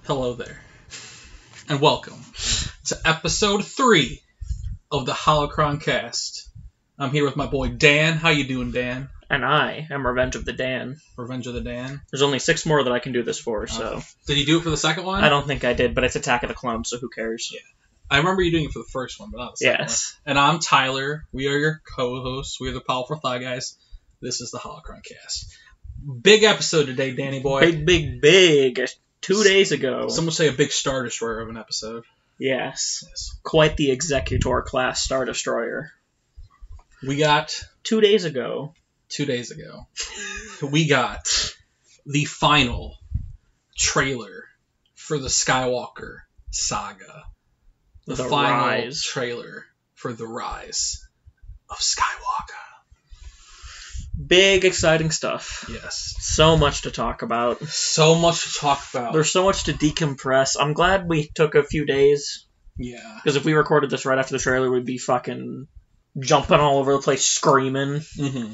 Hello there, and welcome to episode 3 of the Holocron-Cast. I'm here with my boy Dan. How you doing, Dan? And I am Revenge of the Dan. Revenge of the Dan? There's only 6 more that I can do this for, so... Did you do it for the second one? I don't think I did, but it's Attack of the Clones, so who cares? Yeah. I remember you doing it for the first one, but not the second one. And I'm Tyler. We are your co-hosts. We are the Powerful Thigh Guys. This is the Holocron-Cast. Big episode today, Danny boy. Big. 2 days ago. Some would say a big Star Destroyer of an episode. Yes. Quite the Executor class Star Destroyer. We got... 2 days ago. 2 days ago. We got the final trailer for the Skywalker Saga. The final Rise. trailer for the Rise of Skywalker. Big, exciting stuff. Yes. So much to talk about. So much to talk about. There's so much to decompress. I'm glad we took a few days. Yeah. Because if we recorded this right after the trailer, we'd be fucking jumping all over the place, screaming. Mm-hmm.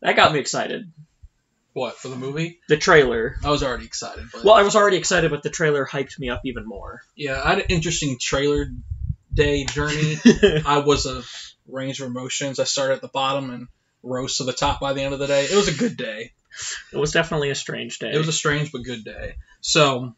That got me excited. What, for the movie? The trailer. I was already excited. But... Well, I was already excited, but the trailer hyped me up even more. Yeah, I had an interesting trailer day journey. I was a range of emotions. I started at the bottom and rose to the top by the end of the day. It was a good day. It was definitely a strange day. It was a strange but good day. So,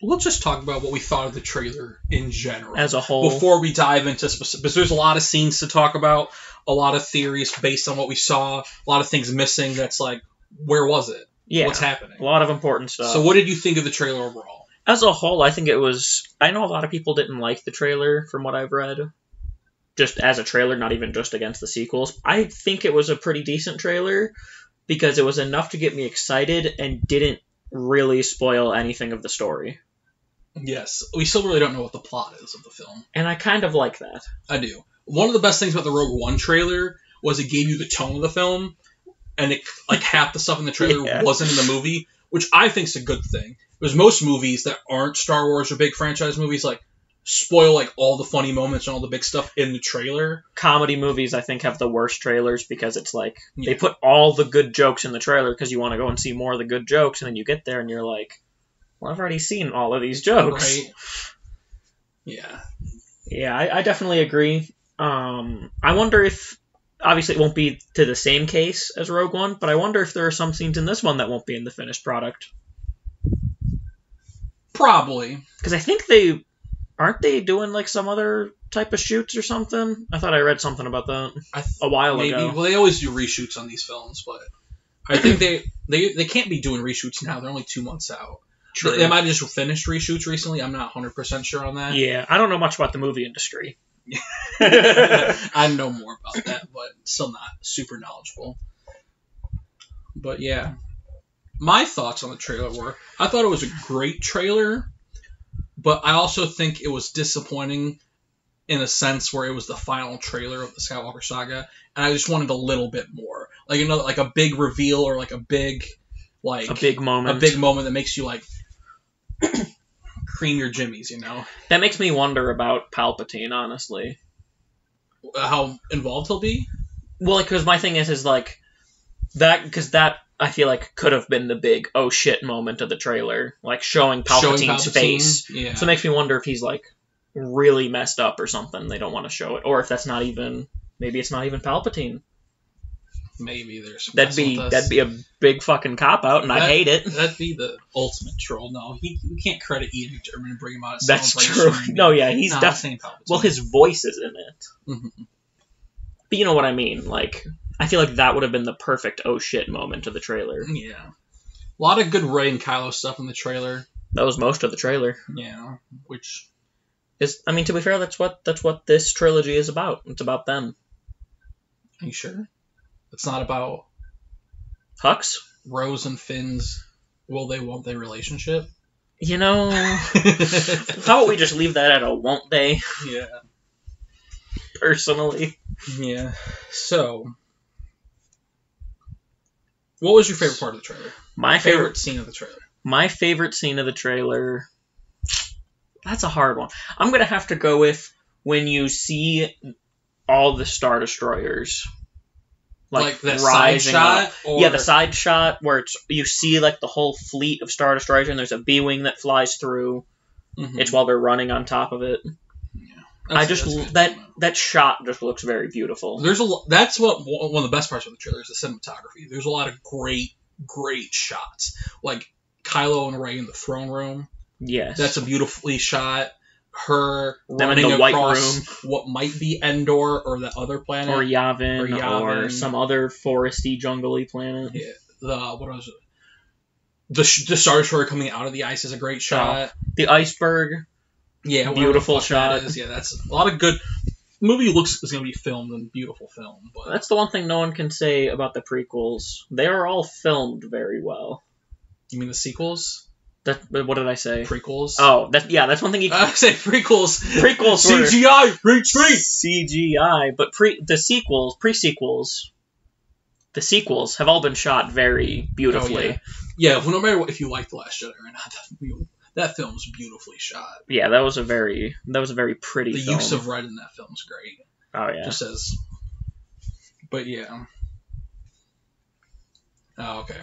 let's just talk about what we thought of the trailer in general. As a whole. Before we dive into specific, because there's a lot of scenes to talk about, a lot of theories based on what we saw, a lot of things missing that's like, where was it? Yeah. What's happening? A lot of important stuff. So what did you think of the trailer overall? As a whole, I think it was... I know a lot of people didn't like the trailer from what I've read. Just as a trailer, not even just against the sequels. I think it was a pretty decent trailer because it was enough to get me excited and didn't really spoil anything of the story. Yes. We still really don't know what the plot is of the film. And I kind of like that. I do. One of the best things about the Rogue One trailer was it gave you the tone of the film, and it like half the stuff in the trailer wasn't in the movie, which I think is a good thing. Because most movies that aren't Star Wars or big franchise movies like spoil like all the funny moments and all the big stuff in the trailer. Comedy movies, I think, have the worst trailers because it's like they put all the good jokes in the trailer because you want to go and see more of the good jokes, and then you get there and you're like, well, I've already seen all of these jokes. Right. Yeah. Yeah, I definitely agree. I wonder if, obviously it won't be to the same case as Rogue One, but I wonder if there are some scenes in this one that won't be in the finished product. Probably. Because I think aren't they doing like some other type of shoots or something? I thought I read something about that a while ago. Well, they always do reshoots on these films, but I think they can't be doing reshoots now. They're only 2 months out. True. They might have just finished reshoots recently. I'm not 100% sure on that. Yeah, I don't know much about the movie industry. I know more about that, but still not super knowledgeable. But yeah, my thoughts on the trailer were, I thought it was a great trailer, but I also think it was disappointing in a sense where it was the final trailer of the Skywalker Saga, and I just wanted a little bit more. Like, you know, like a big reveal or like a big moment that makes you like cream your jimmies, you know? That makes me wonder about Palpatine, honestly. How involved he'll be? Well, because my thing is like, because that, I feel like, could have been the big, oh shit moment of the trailer. Like, showing Palpatine's face. Yeah. So it makes me wonder if he's, like, really messed up or something. They don't want to show it. Or if that's not even, maybe it's not even Palpatine. Maybe there's that'd be a big fucking cop-out, and I'd hate it. That'd be the ultimate troll. No, you can't credit Ian McDiarmid and bring him out as That's true. No, yeah, he's definitely well, his voice is in it. Mm-hmm. But you know what I mean. Like, I feel like that would have been the perfect oh shit moment of the trailer. Yeah. A lot of good Rey and Kylo stuff in the trailer. That was most of the trailer. Yeah, which is, I mean, to be fair, that's what this trilogy is about. It's about them. Are you sure? It's not about Hux? Rose and Finn's will they, won't they relationship? You know, how about we just leave that at a won't they? Yeah. Personally. Yeah. So, what was your favorite part of the trailer? My favorite scene of the trailer. My favorite scene of the trailer... That's a hard one. I'm going to have to go with when you see all the Star Destroyers like that side shot. Or... Yeah, the side shot where you see like the whole fleet of Star Destroyers and there's a B-wing that flies through. Mm-hmm. It's while they're running on top of it. Yeah, that shot just looks very beautiful. That's what one of the best parts of the trailer is, the cinematography. There's a lot of great shots, like Kylo and Rey in the throne room. Yes, that's a beautifully shot. Her them running in the across white room. What might be Endor or the other planet, or Yavin, or some other foresty, jungly planet. Yeah, what was it? The Star Destroyer coming out of the ice is a great shot. The iceberg. Yeah, beautiful shot. That is. Yeah, that's a lot of good. The movie looks is going to be filmed in beautiful film. But that's the one thing no one can say about the prequels. They are all filmed very well. You mean the sequels? What did I say? Prequels. Oh, that's one thing you can say. Prequels. CGI. Retreat. CGI, but pre-sequels. The sequels have all been shot very beautifully. Oh, yeah, no matter if you like The Last Jedi or not, that film's beautifully shot. Yeah, that was a very pretty film. The use of red in that film's great. Oh, yeah. Just as... But, yeah. Oh, okay.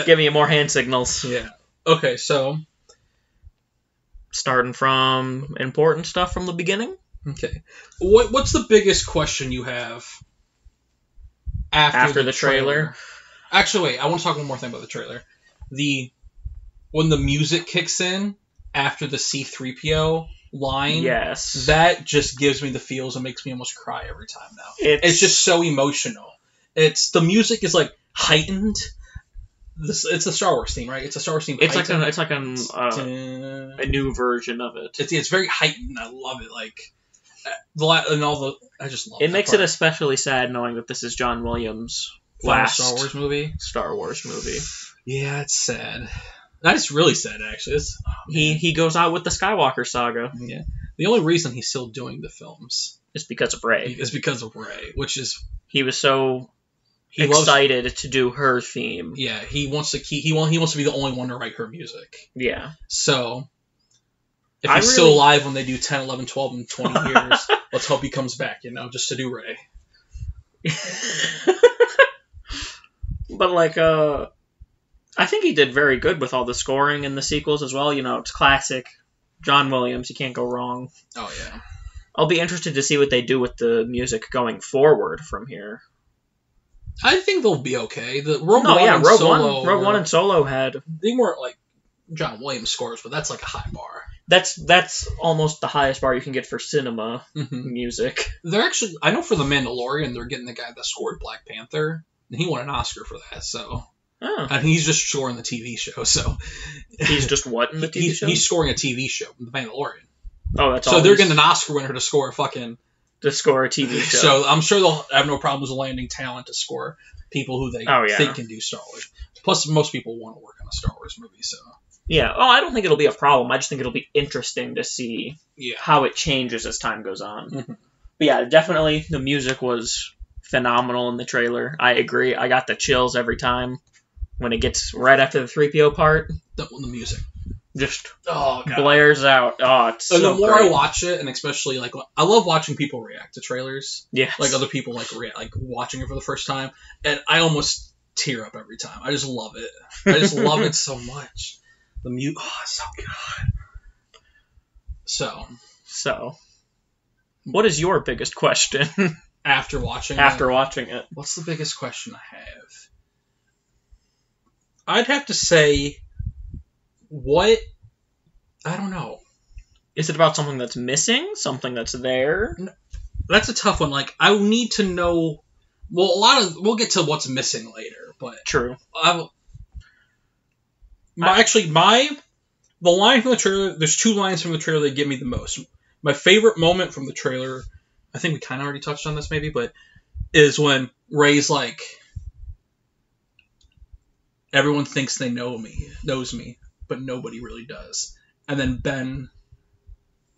Give me more hand signals. Yeah. Okay, so... Starting from important stuff from the beginning? Okay. What's the biggest question you have after the trailer? Actually, wait. I want to talk one more thing about the trailer. When the music kicks in after the C-3PO line, yes, that just gives me the feels and makes me almost cry every time now. It's just so emotional. The music is like heightened. It's a Star Wars theme, right? It's a Star Wars theme. It's like a new version of it. It's very heightened. I love it. Like I just love it. It makes it especially sad knowing that this is John Williams' last Star Wars movie. Yeah, it's sad. That's really sad, actually. He goes out with the Skywalker Saga. Yeah. The only reason he's still doing the films is because of Rey. Which is he was so excited to do her theme. Yeah, he wants to be the only one to write her music. Yeah. So if he's still alive when they do 10, 11, 12, and 20 years, let's hope he comes back, just to do Rey. But I think he did very good with all the scoring in the sequels as well. It's classic John Williams. You can't go wrong. Oh, yeah. I'll be interested to see what they do with the music going forward from here. I think they'll be okay. Rogue One and Solo had... They weren't like John Williams scores, but that's like a high bar. That's almost the highest bar you can get for cinema music. They're actually... I know for The Mandalorian, they're getting the guy that scored Black Panther, and he won an Oscar for that, so... Oh. And he's just scoring the TV show, so... He's just what in the TV show? He's scoring a TV show, The Mandalorian. Oh, that's all. So they're getting an Oscar winner to score a TV show. So I'm sure they'll have no problems landing talent to score people who they think can do Star Wars. Plus, most people want to work on a Star Wars movie, so... Yeah, I don't think it'll be a problem. I just think it'll be interesting to see how it changes as time goes on. Mm-hmm. But yeah, definitely the music was phenomenal in the trailer. I agree. I got the chills every time. When it gets right after the 3PO part, the music just blares out. Oh, it's so the more great. I watch it, and especially I love watching people react to trailers. Yeah, like other people watching it for the first time, and I almost tear up every time. I just love it. I just love it so much. The mute, it's so good. So, what is your biggest question after watching it? What's the biggest question I have? I'd have to say, I don't know. Is it about something that's missing? Something that's there? That's a tough one. I need to know. Well, we'll get to what's missing later, but true. The line from the trailer. There's two lines from the trailer that give me the most. My favorite moment from the trailer, I think we kind of already touched on this, maybe, but is when Rey's like. Everyone thinks they knows me, but nobody really does. And then Ben's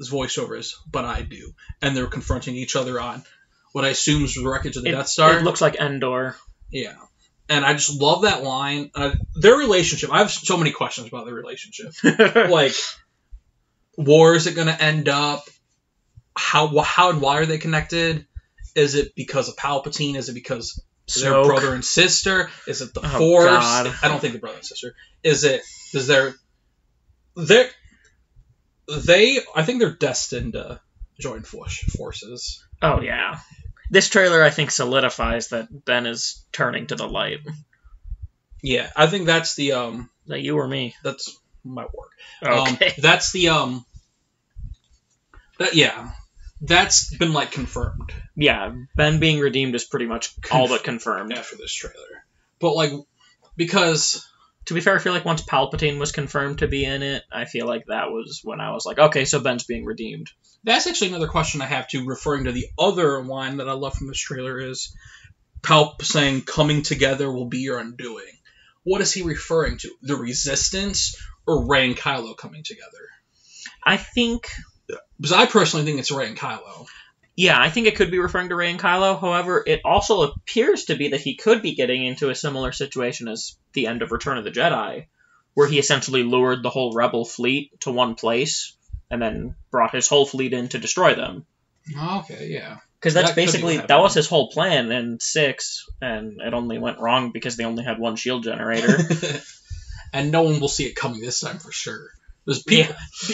voiceover is, but I do. And they're confronting each other on what I assume is the wreckage of the Death Star. It looks like Endor. Yeah. And I just love that line. Their relationship, I have so many questions about their relationship. Where is it going to end up? How and why are they connected? Is it because of Palpatine? Is it because their Snoke. brother and sister? Is it the Oh, Force? God. I don't think the brother and sister. Is it? Is there? I think they're destined to join forces. Oh, yeah. This trailer, I think, solidifies that Ben is turning to the light. Yeah, I think that's the That you or me? that's my work. Okay. That's the that's been like confirmed Yeah, Ben being redeemed is pretty much all but confirmed. after this trailer. But like, because To be fair, I feel like once Palpatine was confirmed to be in it, I feel like that was when I was like, okay, so Ben's being redeemed. that's actually another question I have too, referring to the other line that I love from this trailer is Palp saying coming together will be your undoing. What is he referring to? The Resistance or Rey and Kylo coming together? I think... Because I personally think it's Rey and Kylo. Yeah, I think it could be referring to Rey and Kylo. However, it also appears to be that he could be getting into a similar situation as the end of Return of the Jedi, where he essentially lured the whole Rebel fleet to one place and then brought his whole fleet in to destroy them. Okay, yeah. Because that's That could be basically, what that was happened. his whole plan in 6, and it only went wrong because they only had one shield generator. And no one will see it coming this time for sure. Because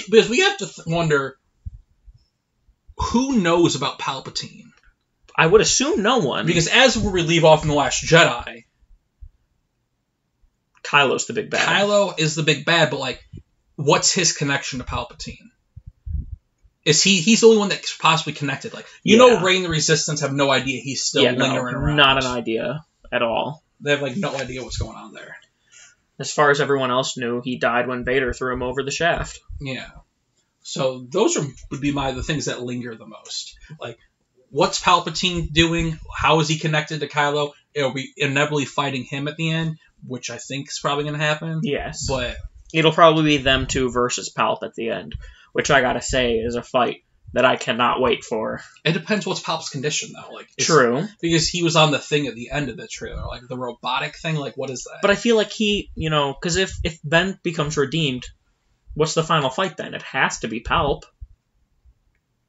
because we have to wonder, who knows about Palpatine? I would assume no one. Because as we leave off in The Last Jedi, Kylo's the big bad. Kylo is the big bad, but like, what's his connection to Palpatine? Is he's the only one that's possibly connected? Like, you know, Rey and the Resistance have no idea he's still lingering around. Not an idea at all. They have like no idea what's going on there. As far as everyone else knew, he died when Vader threw him over the shaft. Yeah. So those would be the things that linger the most. Like, what's Palpatine doing? How is he connected to Kylo? It'll be inevitably fighting him at the end, which I think is probably going to happen. Yes. But it'll probably be them two versus Palp at the end, which I gotta say is a fight that I cannot wait for. it depends what's Palp's condition, though. Like, True. Because he was on the thing at the end of the trailer, like the robotic thing. Like, what is that? But I feel like he, because if Ben becomes redeemed, what's the final fight then? It has to be Palp.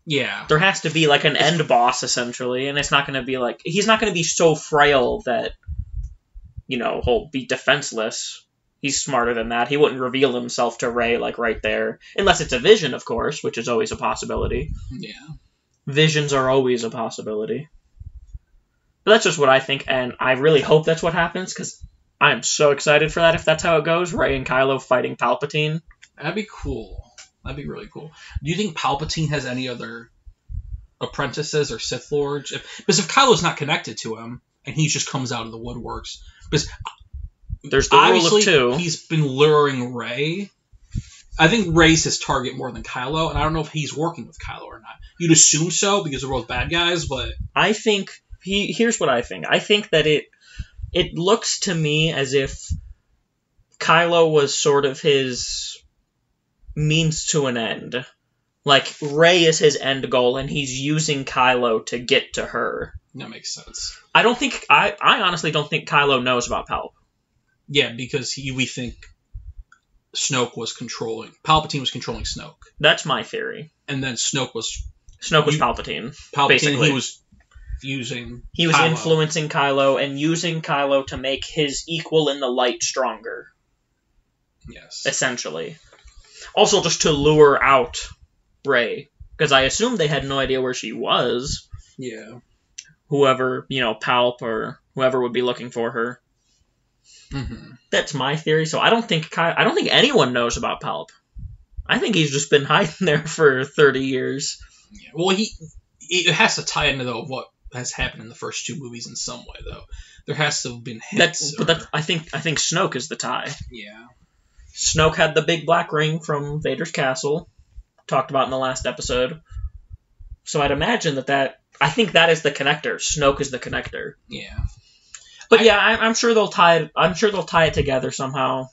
Yeah. There has to be like an end boss, essentially, and it's not going to be like... He's not going to be so frail that, he'll be defenseless. He's smarter than that. He wouldn't reveal himself to Rey, like, right there. Unless it's a vision, of course, which is always a possibility. Yeah. Visions are always a possibility. But that's just what I think, and I really hope that's what happens, because I am so excited for that if that's how it goes. Rey and Kylo fighting Palpatine. That'd be cool. That'd be really cool. Do you think Palpatine has any other apprentices or Sith Lords? Because if Kylo's not connected to him, and he just comes out of the woodworks... Because there's the rule obviously, of two. He's been luring Rey. I think Rey's his target more than Kylo, and I don't know if he's working with Kylo or not. You'd assume so, because they're both bad guys, but... I think... Here's what I think. I think that it looks to me as if Kylo was sort of his means to an end. Like, Rey is his end goal, and he's using Kylo to get to her. That makes sense. I honestly don't think Kylo knows about Palp. Yeah, because we think Palpatine was controlling Snoke. That's my theory. And then Snoke was Palpatine. Palpatine, basically. he was using He was Kylo. influencing Kylo and using Kylo to make his equal in the light stronger. Yes. Essentially. Also just to lure out Rey. Because I assume they had no idea where she was. Yeah. Whoever, Palp or whoever would be looking for her. Mm-hmm. That's my theory. So I don't think anyone knows about Palp. I think he's just been hiding there for 30 years. Yeah. Well, it has to tie into though what has happened in the first two movies in some way though. There has to have been hints. I think Snoke is the tie. Yeah. Snoke had the big black ring from Vader's castle, talked about in the last episode. So I'd imagine that I think that is the connector. Snoke is the connector. Yeah. But I'm sure they'll tie it. I'm sure they'll tie it together somehow.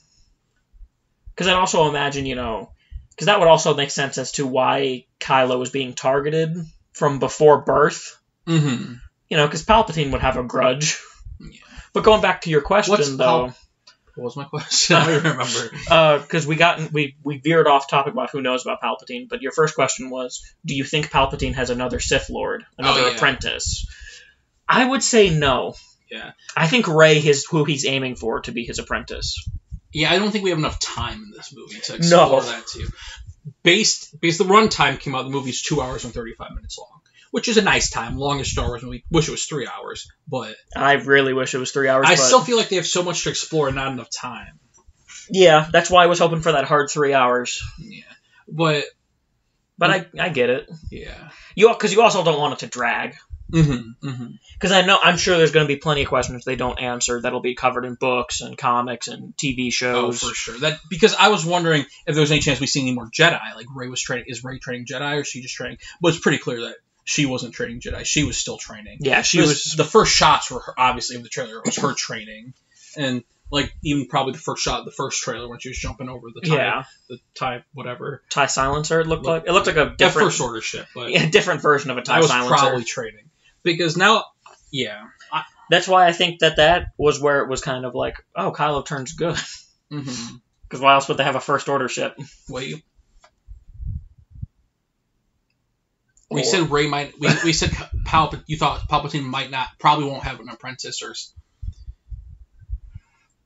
Because I'd also imagine, because that would also make sense as to why Kylo was being targeted from before birth. Mm-hmm. Because Palpatine would have a grudge. Yeah. But going back to your question, though. What was my question? I don't remember. Because we veered off topic about who knows about Palpatine, but your first question was, do you think Palpatine has another Sith Lord, another apprentice? I would say no. Yeah. I think Rey is who he's aiming for to be his apprentice. Yeah, I don't think we have enough time in this movie to explore that too. Based the runtime came out, the movie's 2 hours and 35 minutes long, which is a nice time. Longest Star Wars movie. Wish it was 3 hours, but I really wish it was 3 hours. I still feel like they have so much to explore and not enough time. Yeah, that's why I was hoping for that hard 3 hours. Yeah, but I get it. Yeah, because you also don't want it to drag. Mm-hmm. Because I'm sure there's going to be plenty of questions they don't answer that'll be covered in books and comics and TV shows. Oh, for sure. Because I was wondering if there was any chance we see any more Jedi. Like is Rey training Jedi, or is she just training? But it's pretty clear that she wasn't training Jedi. She was still training. Yeah, she was. The first shots were obviously of the trailer was her training, and like even probably the first shot of the first trailer when she was jumping over the TIE whatever TIE silencer. It looked like a different First Order ship, but different version of a TIE silencer. Was probably training. Because now, that's why I think that was where it was kind of like, oh, Kylo turns good. Because why else would they have a First Order ship? Wait. We said Rey might. We said you thought Palpatine probably won't have an apprentice, or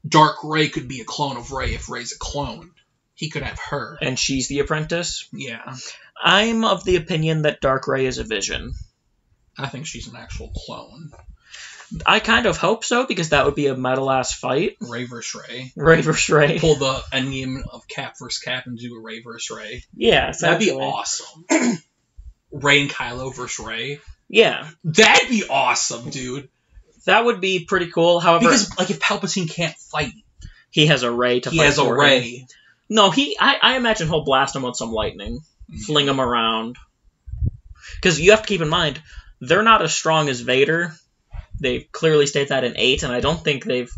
Dark Rey could be a clone of Rey if Rey's a clone. He could have her, and she's the apprentice. Yeah, I'm of the opinion that Dark Rey is a vision. I think she's an actual clone. I kind of hope so, because that would be a metal-ass fight. Rey vs. Rey. Rey vs. Rey. Pull the endgame of Cap vs. Cap and do a Rey vs. Rey. Yeah, that'd be awesome. Rey and Kylo vs. Rey. Yeah. That'd be awesome, dude. That would be pretty cool, however... Because, if Palpatine can't fight... He has a Rey to fight for. He has a Rey. No, I imagine he'll blast him with some lightning. Fling him around. Because you have to keep in mind... They're not as strong as Vader. They clearly state that in 8, and I don't think they've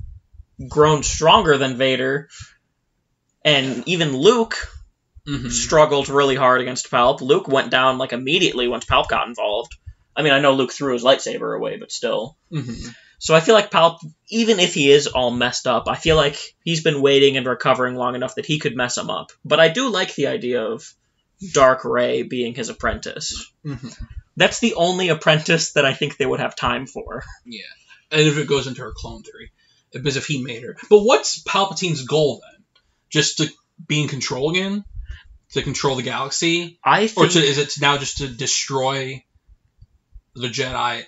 grown stronger than Vader. And even Luke struggled really hard against Palp. Luke went down immediately once Palp got involved. I mean, I know Luke threw his lightsaber away, but still. So I feel like Palp, even if he is all messed up, I feel like he's been waiting and recovering long enough that he could mess him up. But I do like the idea of Dark Rey being his apprentice. That's the only apprentice that I think they would have time for. Yeah. And if it goes into her clone theory. Because if he made her. But what's Palpatine's goal then? Just to be in control again? To control the galaxy? I think... Or is it now just to destroy the Jedi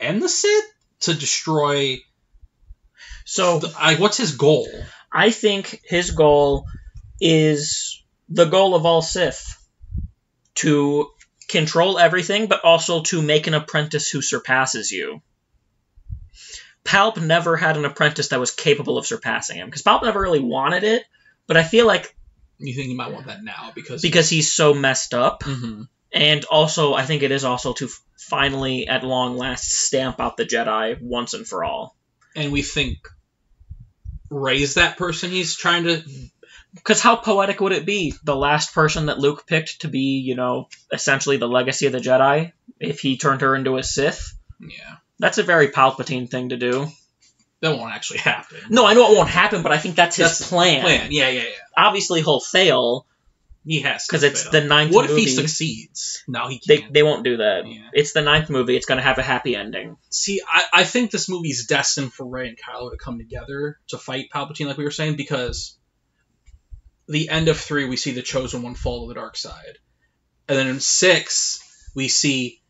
and the Sith? To destroy... So... what's his goal? I think his goal is the goal of all Sith. To... control everything, but also to make an apprentice who surpasses you. Palp never had an apprentice that was capable of surpassing him, because Palp never really wanted it, but I feel like... You think he might want that now, because he's so messed up, and also, I think it is also to finally, at long last, stamp out the Jedi once and for all. And we think Rey's that person he's trying to... Because how poetic would it be? The last person that Luke picked to be, essentially the legacy of the Jedi, if he turned her into a Sith? Yeah. That's a very Palpatine thing to do. That won't actually happen. No, I know it won't happen, but I think that's his plan. Yeah. Obviously, he'll fail. He has to. Because it's the 9th movie. What if he succeeds? No, he can't. They won't do that. Yeah. It's the 9th movie. It's going to have a happy ending. See, I think this movie's destined for Rey and Kylo to come together to fight Palpatine, like we were saying, because... the end of 3, we see the Chosen One fall to the dark side. And then in 6, we see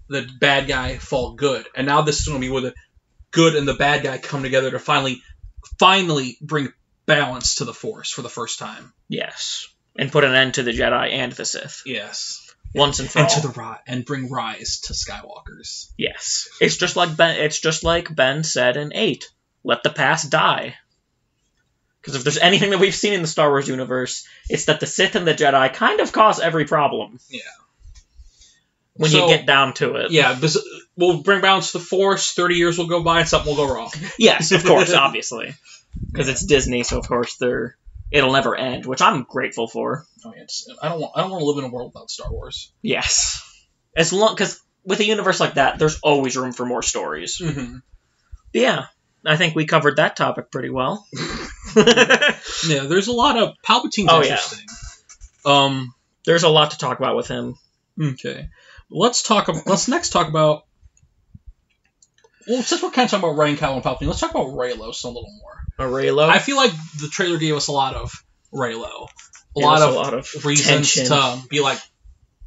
the bad guy fall good. And now this is going to be where the good and the bad guy come together to finally bring balance to the Force for the first time. Yes. And put an end to the Jedi and the Sith. Yes. Once and for all. And bring Rise to Skywalkers. Yes. It's just like Ben said in 8. Let the past die. Because if there's anything that we've seen in the Star Wars universe, it's that the Sith and the Jedi kind of cause every problem. Yeah. When you get down to it. Yeah, we'll bring balance to the Force, 30 years will go by, and something will go wrong. Yes, of course, obviously. Because it's Disney, so of course it'll never end, which I'm grateful for. Oh, yeah, I don't want to live in a world without Star Wars. Yes. Because with a universe like that, there's always room for more stories. But yeah. I think we covered that topic pretty well. Yeah, there's a lot of... Palpatine's interesting. Yeah. There's a lot to talk about with him. Okay. Let's next talk about Well, since we're kind of talking about Rey and Kylo and Palpatine, let's talk about Reylos a little more. Reylo? I feel like the trailer gave us a lot of Reylo. A lot of reasons tension. to be like,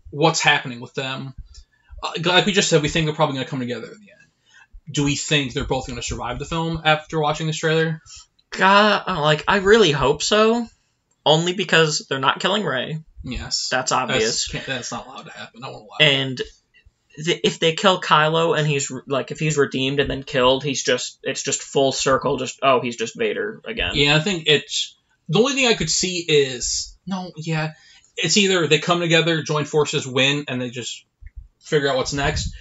what's happening with them? Like we just said, we think they're probably going to come together in the end. Do we think they're both going to survive the film after watching this trailer? God, I really hope so. Only because they're not killing Rey. Yes. That's obvious. That's not allowed to happen. I won't allow And if they kill Kylo and he's like, if he's redeemed and then killed, it's just full circle. He's just Vader again. Yeah, I think it's the only thing I could see is it's either they come together, join forces, win, and they just figure out what's next.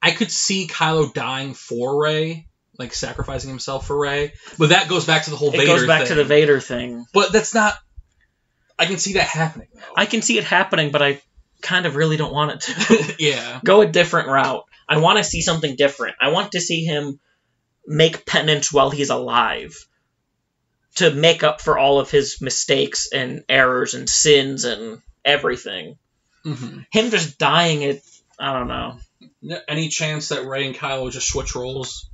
I could see Kylo dying for Rey, like sacrificing himself for Rey, but that goes back to the whole Vader thing. It goes back to the Vader thing. But that's not. I can see that happening, though. I can see it happening, but I kind of really don't want it to. Yeah. Go a different route. I want to see something different. I want to see him make penance while he's alive to make up for all of his mistakes and errors and sins and everything. Mm-hmm. Him just dying, I don't know. Any chance that Rey and Kylo just switch roles?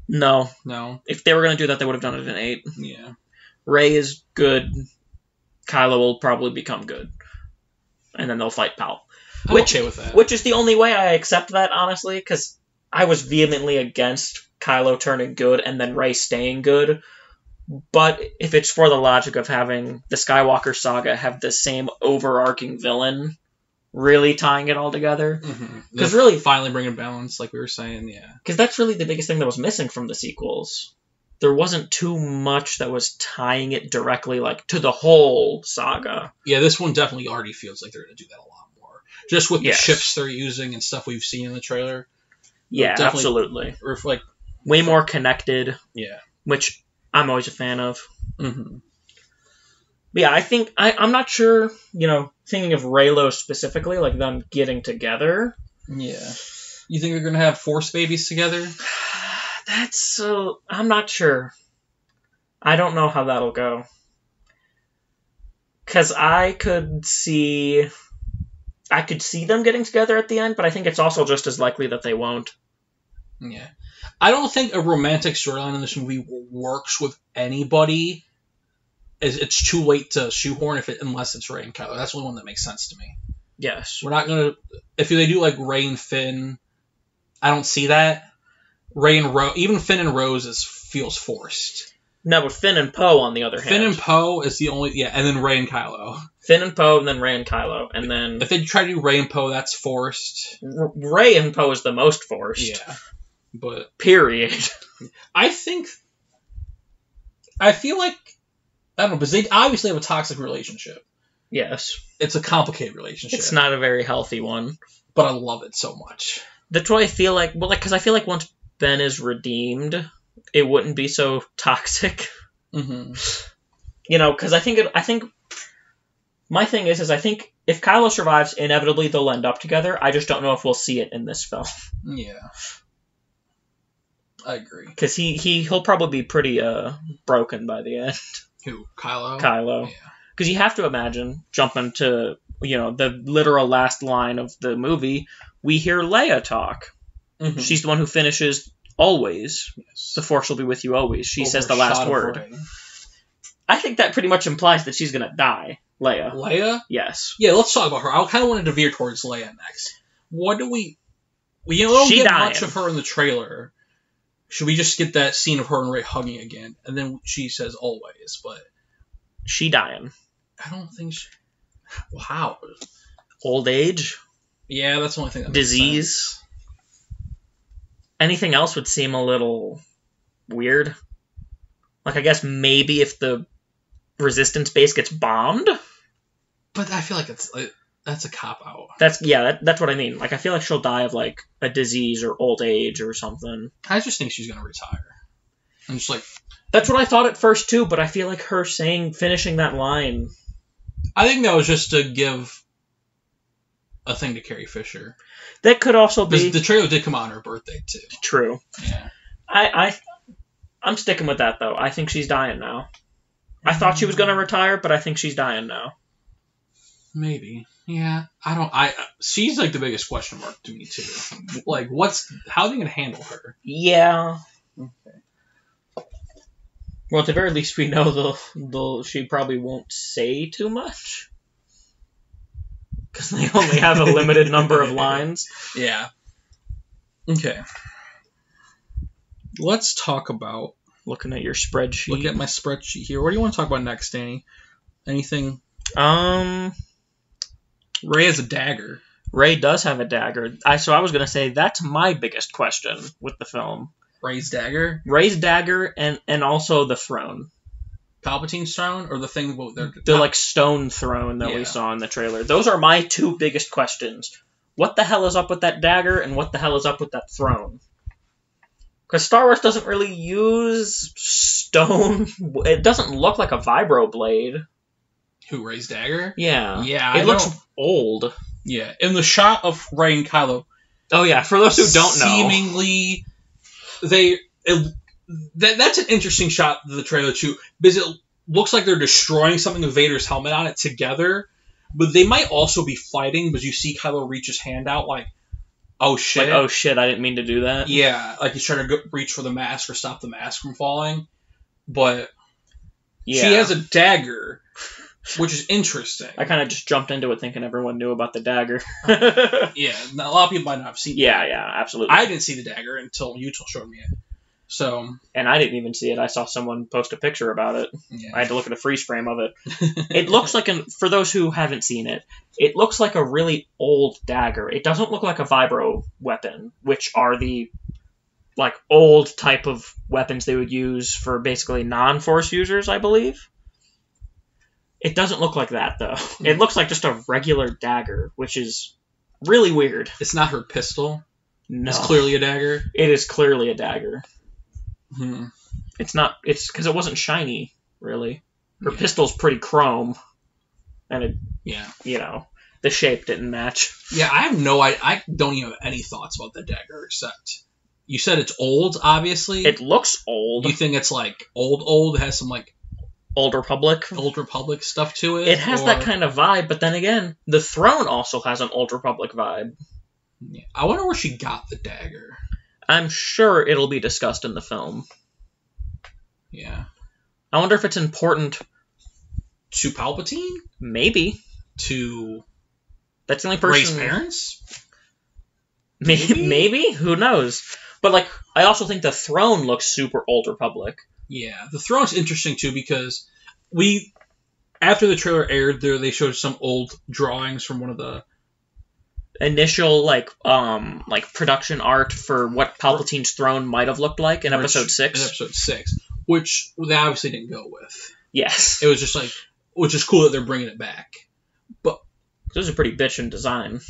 No. No. If they were going to do that, they would have done it in 8. Yeah. Rey is good. Kylo will probably become good. And then they'll fight Pal. I'm okay with that. Which is the only way I accept that, honestly, because I was vehemently against Kylo turning good and then Rey staying good. But if it's for the logic of having the Skywalker Saga have the same overarching villain, really tying it all together. Because really finally bringing balance, like we were saying, yeah. Because that's really the biggest thing that was missing from the sequels. There wasn't too much that was tying it directly to the whole saga. Yeah, this one definitely already feels like they're going to do that a lot more. Just with the ships they're using and stuff we've seen in the trailer. Yeah, absolutely. Way more connected. Yeah. Which I'm always a fan of. Mm-hmm. But yeah, I think, I'm not sure, thinking of Reylo specifically, like them getting together. Yeah. You think they're going to have Force babies together? I'm not sure. I don't know how that'll go. Because I could see them getting together at the end, but I think it's also just as likely that they won't. Yeah. I don't think a romantic storyline in this movie works with anybody. It's too late to shoehorn unless it's Rey and Kylo. That's the only one that makes sense to me. Yes. We're not going to... If they do Rey and Finn, I don't see that. Rey and Rose, even Finn and Rose feels forced. No, but Finn and Poe, on the other hand. Finn and Poe is the only, and then Rey and Kylo. Finn and Poe, and then Rey and Kylo, and then... If they try to do Rey and Poe, that's forced. Rey and Poe is the most forced. Yeah, but... Period. I feel like, I don't know, because they obviously have a toxic relationship. Yes. It's a complicated relationship. It's not a very healthy one. But I love it so much. That's why I feel like, because I feel like once Ben is redeemed, it wouldn't be so toxic. Mm-hmm. Because I think my thing is I think if Kylo survives, inevitably they'll end up together. I just don't know if we'll see it in this film. Yeah. I agree. Because he'll probably be pretty broken by the end. Who? Kylo? Kylo. Yeah. Because you have to imagine, jumping to, the literal last line of the movie, we hear Leia talk. Mm-hmm. She's the one who finishes always. Yes. The Force will be with you always. She says the last word. I think that pretty much implies that she's going to die. Leia. Leia? Yes. Yeah, let's talk about her. I kind of wanted to veer towards Leia next. What do we... don't get much of her in the trailer. Should we just get that scene of her and Rey hugging again? And then she says always, but... She dying. I don't think she... Wow. Old age? Yeah, that's the only thing that Disease? makes sense. Anything else would seem a little weird. I guess maybe if the resistance base gets bombed? But I feel like that's a cop-out. That's what I mean. I feel like she'll die of, a disease or old age or something. I just think she's going to retire. I'm just That's what I thought at first, too, but I feel like her finishing that line... I think that was just to give a thing to Carrie Fisher. That could also be... The trailer did come out on her birthday, too. True. Yeah. I'm sticking with that, though. I think she's dying now. I thought she was going to retire, but I think she's dying now. Maybe. Yeah. She's like the biggest question mark to me too. Like, how are they gonna handle her? Yeah. Okay. Well, at the very least, we know she probably won't say too much. Because they only have a limited number of lines. Yeah. Okay. Let's talk about... Looking at your spreadsheet. Look at my spreadsheet here. What do you want to talk about next, Danny? Anything? Rey has a dagger. Rey does have a dagger. So I was going to say, that's my biggest question with the film. Rey's dagger? Rey's dagger and also the throne. Palpatine's throne? Or the thing... The like, stone throne that we saw in the trailer. Those are my two biggest questions. What the hell is up with that dagger, and what the hell is up with that throne? Because Star Wars doesn't really use stone. It doesn't look like a vibro blade. Who, Rey's dagger? Yeah. Yeah, it looks old. Yeah. In the shot of Rey and Kylo... Oh, yeah. For those who don't know... Seemingly... That's an interesting shot of the trailer too, because it looks like they're destroying something with Vader's helmet on it together, but they might also be fighting because you see Kylo reach his hand out like, oh shit. Like, oh shit, I didn't mean to do that. Yeah, like he's trying to reach for the mask or stop the mask from falling, but she has a dagger, which is interesting. I kind of just jumped into it thinking everyone knew about the dagger. Yeah, a lot of people might not have seen it. Yeah, absolutely. I didn't see the dagger until you showed me it. So, and I didn't even see it. I saw someone post a picture about it. Yeah. I had to look at a freeze frame of it. It looks like, for those who haven't seen it, it looks like a really old dagger. It doesn't look like a vibro weapon, which are the like old type of weapons they would use for basically non-Force users, I believe. It doesn't look like that, though. It looks like just a regular dagger, which is really weird. It's not her pistol. No. It's clearly a dagger. It is clearly a dagger. Hmm. It's not. It's because it wasn't shiny, really. Her pistol's pretty chrome, and it. Yeah. You know, the shape didn't match. Yeah, I don't even have any thoughts about the dagger except you said it's old. Obviously, it looks old. You think it's like old? It has some like Old Republic stuff to it. It has that kind of vibe, but then again, the throne also has an Old Republic vibe. Yeah. I wonder where she got the dagger. I'm sure it'll be discussed in the film. Yeah. I wonder if it's important to Palpatine? Maybe. To that's the only person. Rey's parents? Maybe? Who knows? But like, I also think the throne looks super Old Republic. Yeah, the throne's interesting too because after the trailer aired, they showed some old drawings from one of the initial like production art for what Palpatine's throne might have looked like in Episode 6. In Episode 6, which they obviously didn't go with. Yes, it was just like, which is cool that they're bringing it back. But it was a pretty bitchin' design.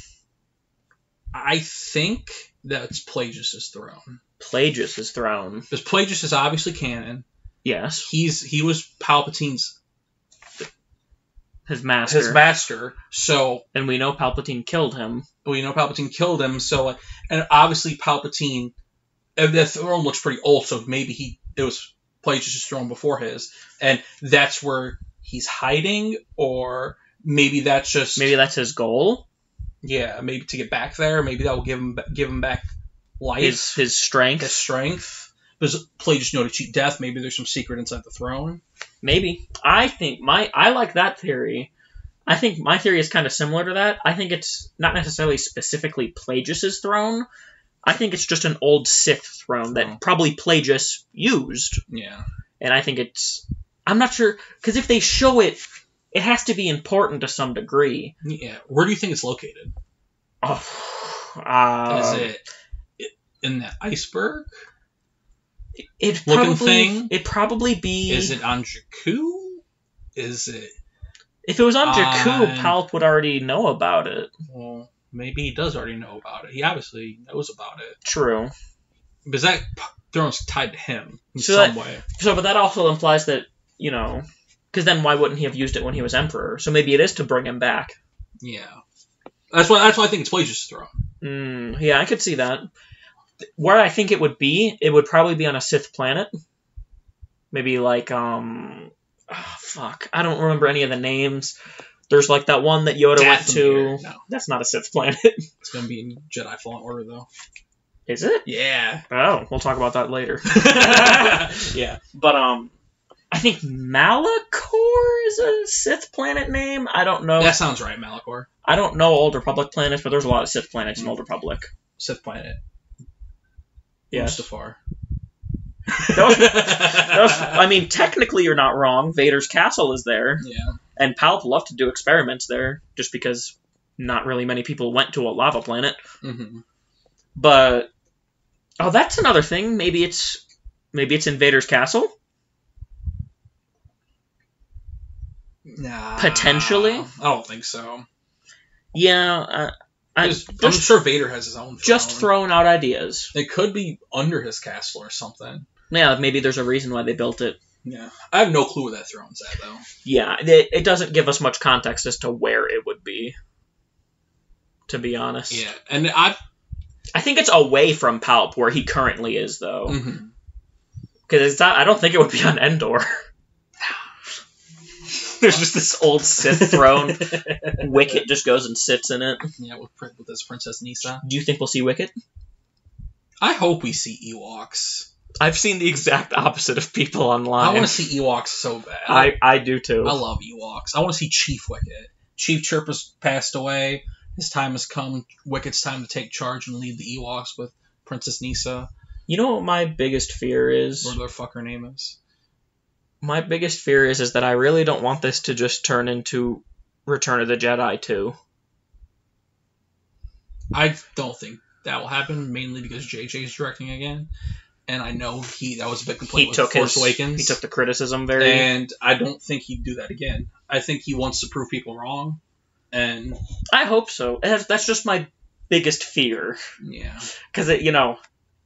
I think that's Plagueis' throne. Plagueis' throne. Because Plagueis is obviously canon. Yes. He was Palpatine's his master. So, and we know Palpatine killed him. So, and obviously Palpatine, the throne looks pretty old. So maybe it was Plagueis' throne before his, and that's where he's hiding, or maybe that's his goal. Yeah, maybe to get back there. Maybe that will give him back life. His strength. Because Plagueis know to cheat death. Maybe there's some secret inside the throne. Maybe. I like that theory. I think my theory is kind of similar to that. I think it's not necessarily specifically Plagueis' throne. I think it's just an old Sith throne that probably Plagueis used. Yeah. And I think I'm not sure, because if they show it, it has to be important to some degree. Yeah. Where do you think it's located? Is it in the iceberg? It'd probably be... Is it on Jakku? Is it... If it was on Jakku, Palp would already know about it. Well, maybe he does already know about it. He obviously knows about it. True. Because that throne's tied to him in some way. But that also implies that, because then why wouldn't he have used it when he was Emperor? So maybe it is to bring him back. Yeah. That's why I think it's Plagueis' throne. Yeah, I could see that. Where I think it would probably be on a Sith planet. Maybe like, I don't remember any of the names. There's like that one that Yoda went to. No. That's not a Sith planet. It's going to be in Jedi Fallen Order, though. Is it? Yeah. Oh, we'll talk about that later. Yeah. But, I think Malachor is a Sith planet name. I don't know. That sounds right, Malachor. I don't know Old Republic planets, but there's a lot of Sith planets in Old Republic. Sith planet. Yes. Mustafar. I mean, technically you're not wrong. Vader's castle is there. Yeah. And Palp loved to do experiments there, just because not really many people went to a lava planet. Mm-hmm. But, oh, that's another thing. Maybe it's in Vader's castle? Nah. Potentially? I don't think so. Yeah, I'm sure Vader has his own throne. Just throwing out ideas. It could be under his castle or something. Yeah, maybe there's a reason why they built it. Yeah. I have no clue where that throne's at, though. Yeah, it doesn't give us much context as to where it would be, to be honest. Yeah, and I think it's away from Palp, where he currently is, though. Mm-hmm. Because I don't think it would be on Endor. There's just this old Sith throne. Wicket just goes and sits in it. Yeah, with this Princess Nisa. Do you think we'll see Wicket? I hope we see Ewoks. I've seen the exact opposite of people online. I want to see Ewoks so bad. I do too. I love Ewoks. I want to see Chief Wicket. Chief Chirp has passed away. His time has come. Wicket's time to take charge and lead the Ewoks with Princess Nisa. You know what my biggest fear is? Whatever the fuck her name is. My biggest fear is that I really don't want this to just turn into Return of the Jedi 2. I don't think that will happen, mainly because JJ's directing again. And I know that was a big complaint with Force Awakens. He took the criticism very... And I don't think he'd do that again. I think he wants to prove people wrong. And I hope so. That's just my biggest fear. Yeah. Because,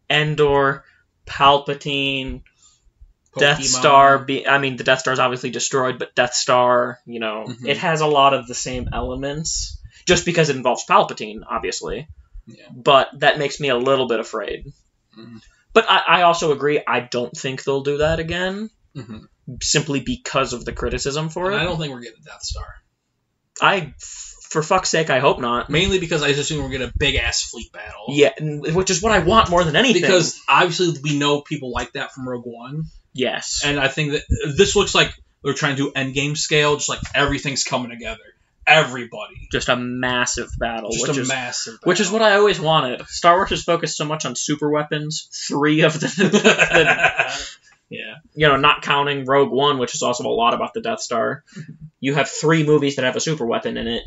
Endor, Palpatine... Pokemon. Death Star, the Death Star is obviously destroyed, but Death Star, Mm-hmm. It has a lot of the same elements, just because it involves Palpatine, obviously. Yeah. But that makes me a little bit afraid. Mm-hmm. But I also agree, I don't think they'll do that again, Mm-hmm. simply because of the criticism for it. I don't think we're getting a Death Star. For fuck's sake, I hope not. Mainly because I just assume we're getting a big-ass fleet battle. Yeah, which is what I want more than anything. Because obviously we know people like that from Rogue One. Yes. And I think that this looks like they're trying to do endgame scale, just like everything's coming together. Everybody. Just a massive battle. Massive battle. Which is what I always wanted. Star Wars has focused so much on super weapons. 3 of them. Yeah. Not counting Rogue One, which is also a lot about the Death Star. You have 3 movies that have a super weapon in it.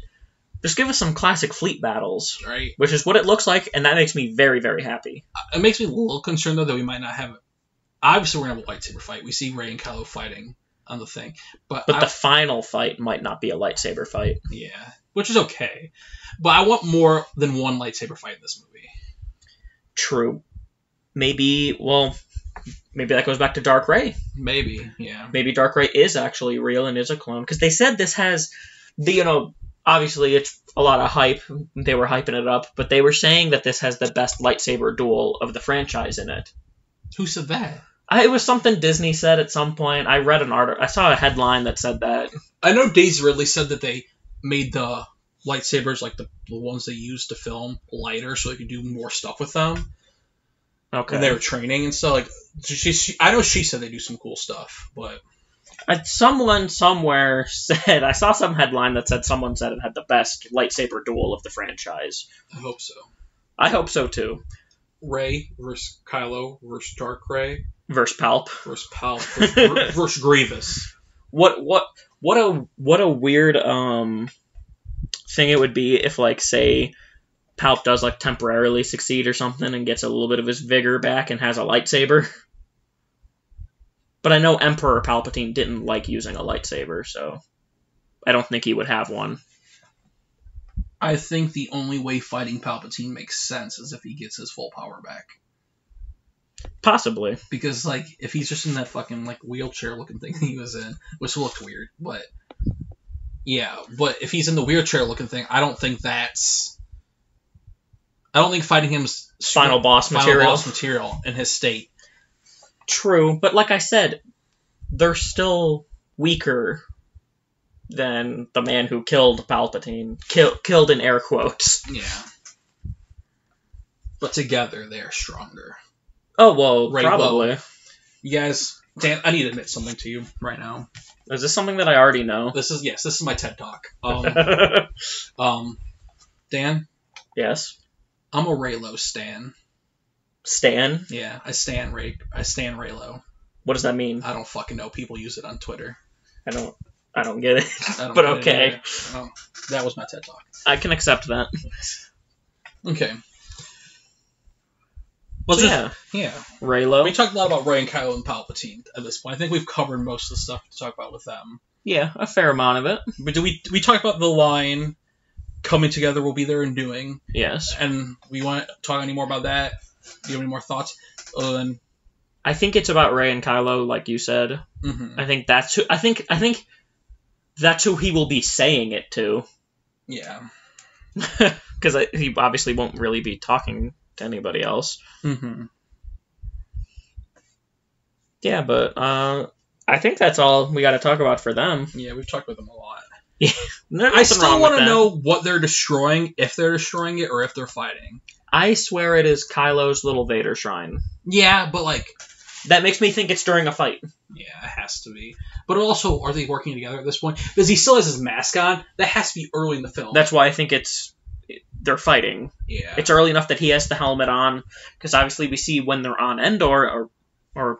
Just give us some classic fleet battles. Right. Which is what it looks like, and that makes me very, very happy. It makes me a little concerned, though, that we might not have... Obviously, we're going to have a lightsaber fight. We see Rey and Kylo fighting on the thing. But the final fight might not be a lightsaber fight. Yeah. Which is okay. But I want more than one lightsaber fight in this movie. True. Maybe that goes back to Dark Rey. Maybe, yeah. Maybe Dark Rey is actually real and is a clone. Because they said this has obviously it's a lot of hype. They were hyping it up. But they were saying that this has the best lightsaber duel of the franchise in it. Who said that? It was something Disney said at some point. I read an article. I saw a headline that said that. I know Daisy Ridley said that they made the lightsabers, like the ones they used to film, lighter so they could do more stuff with them. Okay. And they were training and stuff. Like, I know she said they do some cool stuff, but... Someone somewhere said... I saw some headline that said someone said it had the best lightsaber duel of the franchise. I hope so. I hope so, too. Rey versus Kylo versus Dark Rey versus Palp versus Grievous. What a weird thing it would be if, like, say Palp does, like, temporarily succeed or something and gets a little bit of his vigor back and has a lightsaber. But I know Emperor Palpatine didn't like using a lightsaber, so I don't think he would have one. I think the only way fighting Palpatine makes sense is if he gets his full power back. Possibly. Because, like, if he's just in that fucking, like, wheelchair-looking thing he was in, which looked weird, but... Yeah, but if he's in the wheelchair-looking thing, I don't think fighting him's... Final boss material in his state. True, but like I said, they're still weaker than the man who killed Palpatine. Killed in air quotes. Yeah. But together, they are stronger. Oh, well, probably. Low. You guys, Dan, I need to admit something to you right now. Is this something that I already know? This is my TED Talk. Dan? Yes? I'm a Reylo stan. Stan? Yeah, I stan Reylo. What does that mean? I don't fucking know. People use it on Twitter. I don't get it. But okay. Oh, that was my TED Talk. I can accept that. Okay. Well, so yeah. Reylo. We talked a lot about Rey and Kylo and Palpatine at this point. I think we've covered most of the stuff to talk about with them. Yeah, a fair amount of it. But we talked about the line, coming together will be their undoing. Yes. And we want to talk any more about that? Do you have any more thoughts? Other than... I think it's about Rey and Kylo, like you said. Mm-hmm. I think that's who. I think that's who he will be saying it to. Yeah. Because he obviously won't really be talking to anybody else. Mm-hmm. Yeah, but I think that's all we got to talk about for them. Yeah, we've talked about them a lot. Yeah, I still want to know what they're destroying, if they're destroying it, or if they're fighting. I swear it is Kylo's little Vader shrine. Yeah, but like... That makes me think it's during a fight. Yeah, it has to be. But also, are they working together at this point? Because he still has his mask on. That has to be early in the film. That's why I think they're fighting. Yeah. It's early enough that he has the helmet on, because obviously we see when they're on Endor, or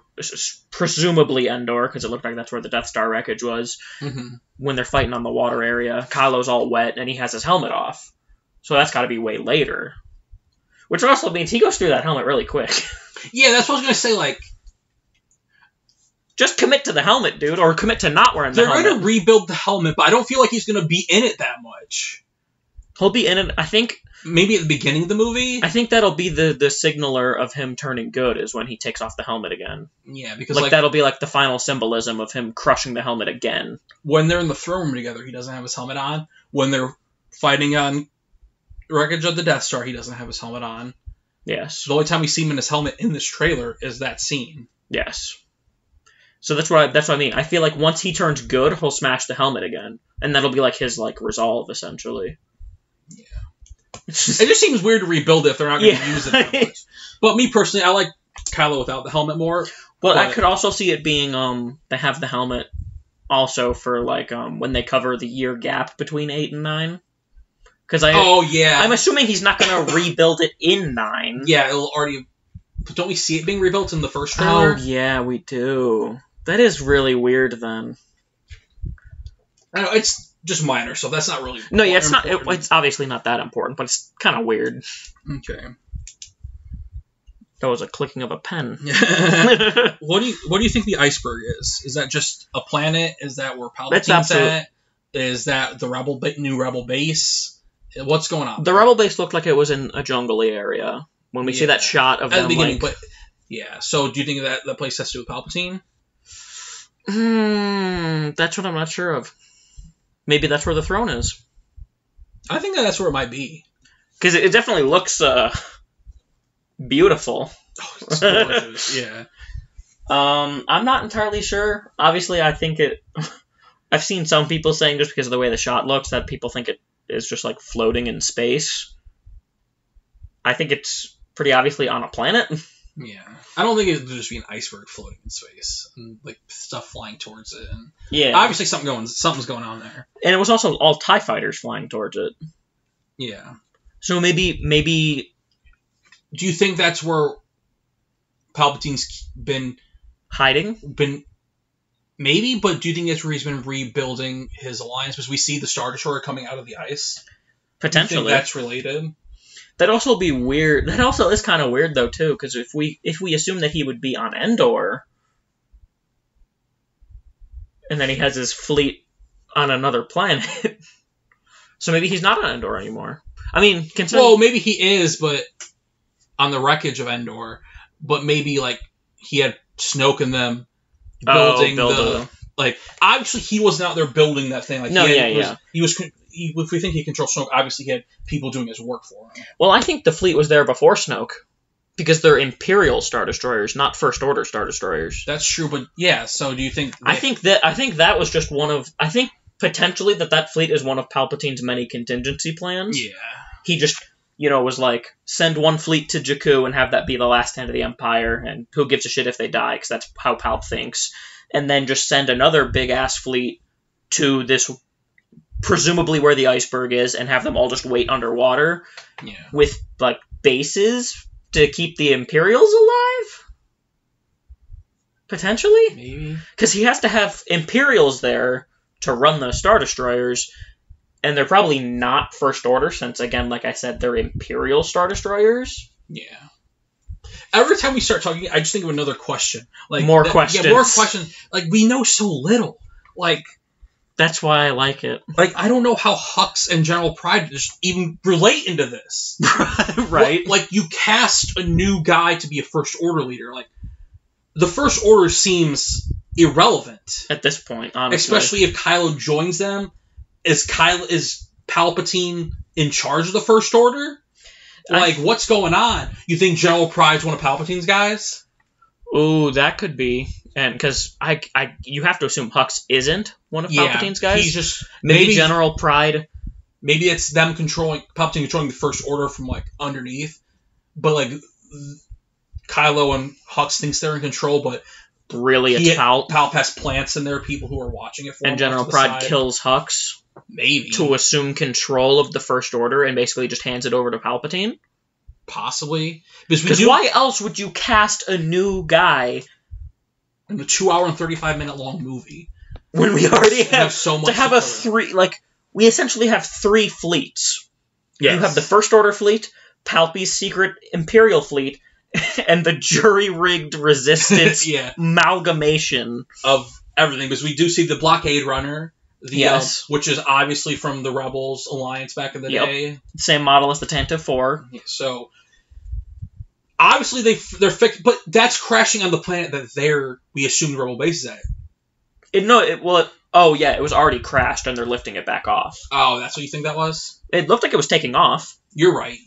presumably Endor, because it looked like that's where the Death Star wreckage was, when they're fighting on the water area, Kylo's all wet, and he has his helmet off. So that's got to be way later. Which also means he goes through that helmet really quick. Yeah, that's what I was going to say, like... Just commit to the helmet, dude, or commit to not wearing the helmet. They're going to rebuild the helmet, but I don't feel like he's going to be in it that much. He'll be in it, I think... Maybe at the beginning of the movie? I think that'll be the signaler of him turning good, is when he takes off the helmet again. Yeah, because like that'll be like the final symbolism of him crushing the helmet again. When they're in the throne room together, he doesn't have his helmet on. When they're fighting on wreckage of the Death Star, he doesn't have his helmet on. Yes. The only time we see him in his helmet in this trailer is that scene. Yes. So that's what I mean. I feel like once he turns good, he'll smash the helmet again, and that'll be like his resolve essentially. Yeah. It just seems weird to rebuild it if they're not going to use it that much. But me personally, I like Kylo without the helmet more. But I could also see it being they have the helmet also for when they cover the year gap between 8 and 9. Because I'm assuming he's not going to rebuild it in 9. Yeah, it'll already. But don't we see it being rebuilt in the first trailer? Oh yeah, we do. That is really weird then. I know, it's just minor, so that's not really... No, yeah, it's not. It's obviously not that important, but it's kind of weird. Okay. That was a clicking of a pen. What do you think the iceberg is? Is that just a planet? Is that where Palpatine's at? Is that the new rebel base? What's going on? The rebel base looked like it was in a jungly area when we see that shot of them at the beginning. But yeah, so do you think that the place has to do with Palpatine? That's what I'm not sure of. Maybe that's where the throne is. I think that's where it might be. Because it definitely looks beautiful. Oh, it's gorgeous. Yeah. I'm not entirely sure. Obviously, I think it... I've seen some people saying just because of the way the shot looks that people think it is just floating in space. I think it's pretty obviously on a planet. Yeah. I don't think it would just be an iceberg floating in space and stuff flying towards it. And yeah. Obviously something's going on there. And it was also all TIE fighters flying towards it. Yeah. So maybe do you think that's where Palpatine's been hiding? Maybe, but do you think that's where he's been rebuilding his alliance? Because we see the Star Destroyer coming out of the ice. Potentially. Do you think that's related? That'd also be weird. That also is kind of weird, though, too, because if we assume that he would be on Endor, and then he has his fleet on another planet, so maybe he's not on Endor anymore. I mean, well, maybe he is, but on the wreckage of Endor, but maybe, he had Snoke and them building obviously he wasn't out there building that thing. If we think he controls Snoke, obviously he had people doing his work for him. Well, I think the fleet was there before Snoke, because they're Imperial Star Destroyers, not First Order Star Destroyers. That's true, but yeah. So do you think? I think that was just one of. I think potentially that fleet is one of Palpatine's many contingency plans. Yeah. He just, was like, send one fleet to Jakku and have that be the last stand of the Empire, and who gives a shit if they die, because that's how Palp thinks. And then just send another big-ass fleet to this, presumably where the iceberg is, and have them all just wait underwater. Yeah. With, like, bases to keep the Imperials alive? Potentially? Maybe. Because he has to have Imperials there to run the Star Destroyers, and they're probably not First Order, since, again, like I said, they're Imperial Star Destroyers. Yeah. Every time we start talking, I just think of another question. Like more questions. Yeah, more questions. Like, we know so little. Like... That's why I like it. Like, I don't know how Hux and General Pryde just even relate into this. Right? Like, you cast a new guy to be a First Order leader. Like, the First Order seems irrelevant. At this point, honestly. Especially if Kylo joins them. Is Palpatine in charge of the First Order? Like, what's going on? You think General Pryde's one of Palpatine's guys? Ooh, that could be. And because you have to assume Hux isn't one of Palpatine's guys. He's just maybe General Pryde. Maybe it's them Palpatine controlling the First Order from like underneath. But like Kylo and Hux thinks they're in control, but really it's Palp. Palp has plants and there are people who are watching it for him. And General Pryde kills Hux. Maybe. To assume control of the First Order and basically just hands it over to Palpatine. Possibly. Because why else would you cast a new guy in a 2-hour and 35-minute long movie when we already have so much to have we essentially have 3 fleets. Yes. You have the First Order fleet, Palpy's secret Imperial fleet, and the jury-rigged resistance amalgamation of everything. Because we do see the blockade runner, which is obviously from the Rebels Alliance back in the day. Same model as the Tantive 4. Yeah, so obviously they're fixed, but that's crashing on the planet that we assume the Rebel base is at. It was already crashed and they're lifting it back off. Oh, that's what you think that was? It looked like it was taking off. You're right.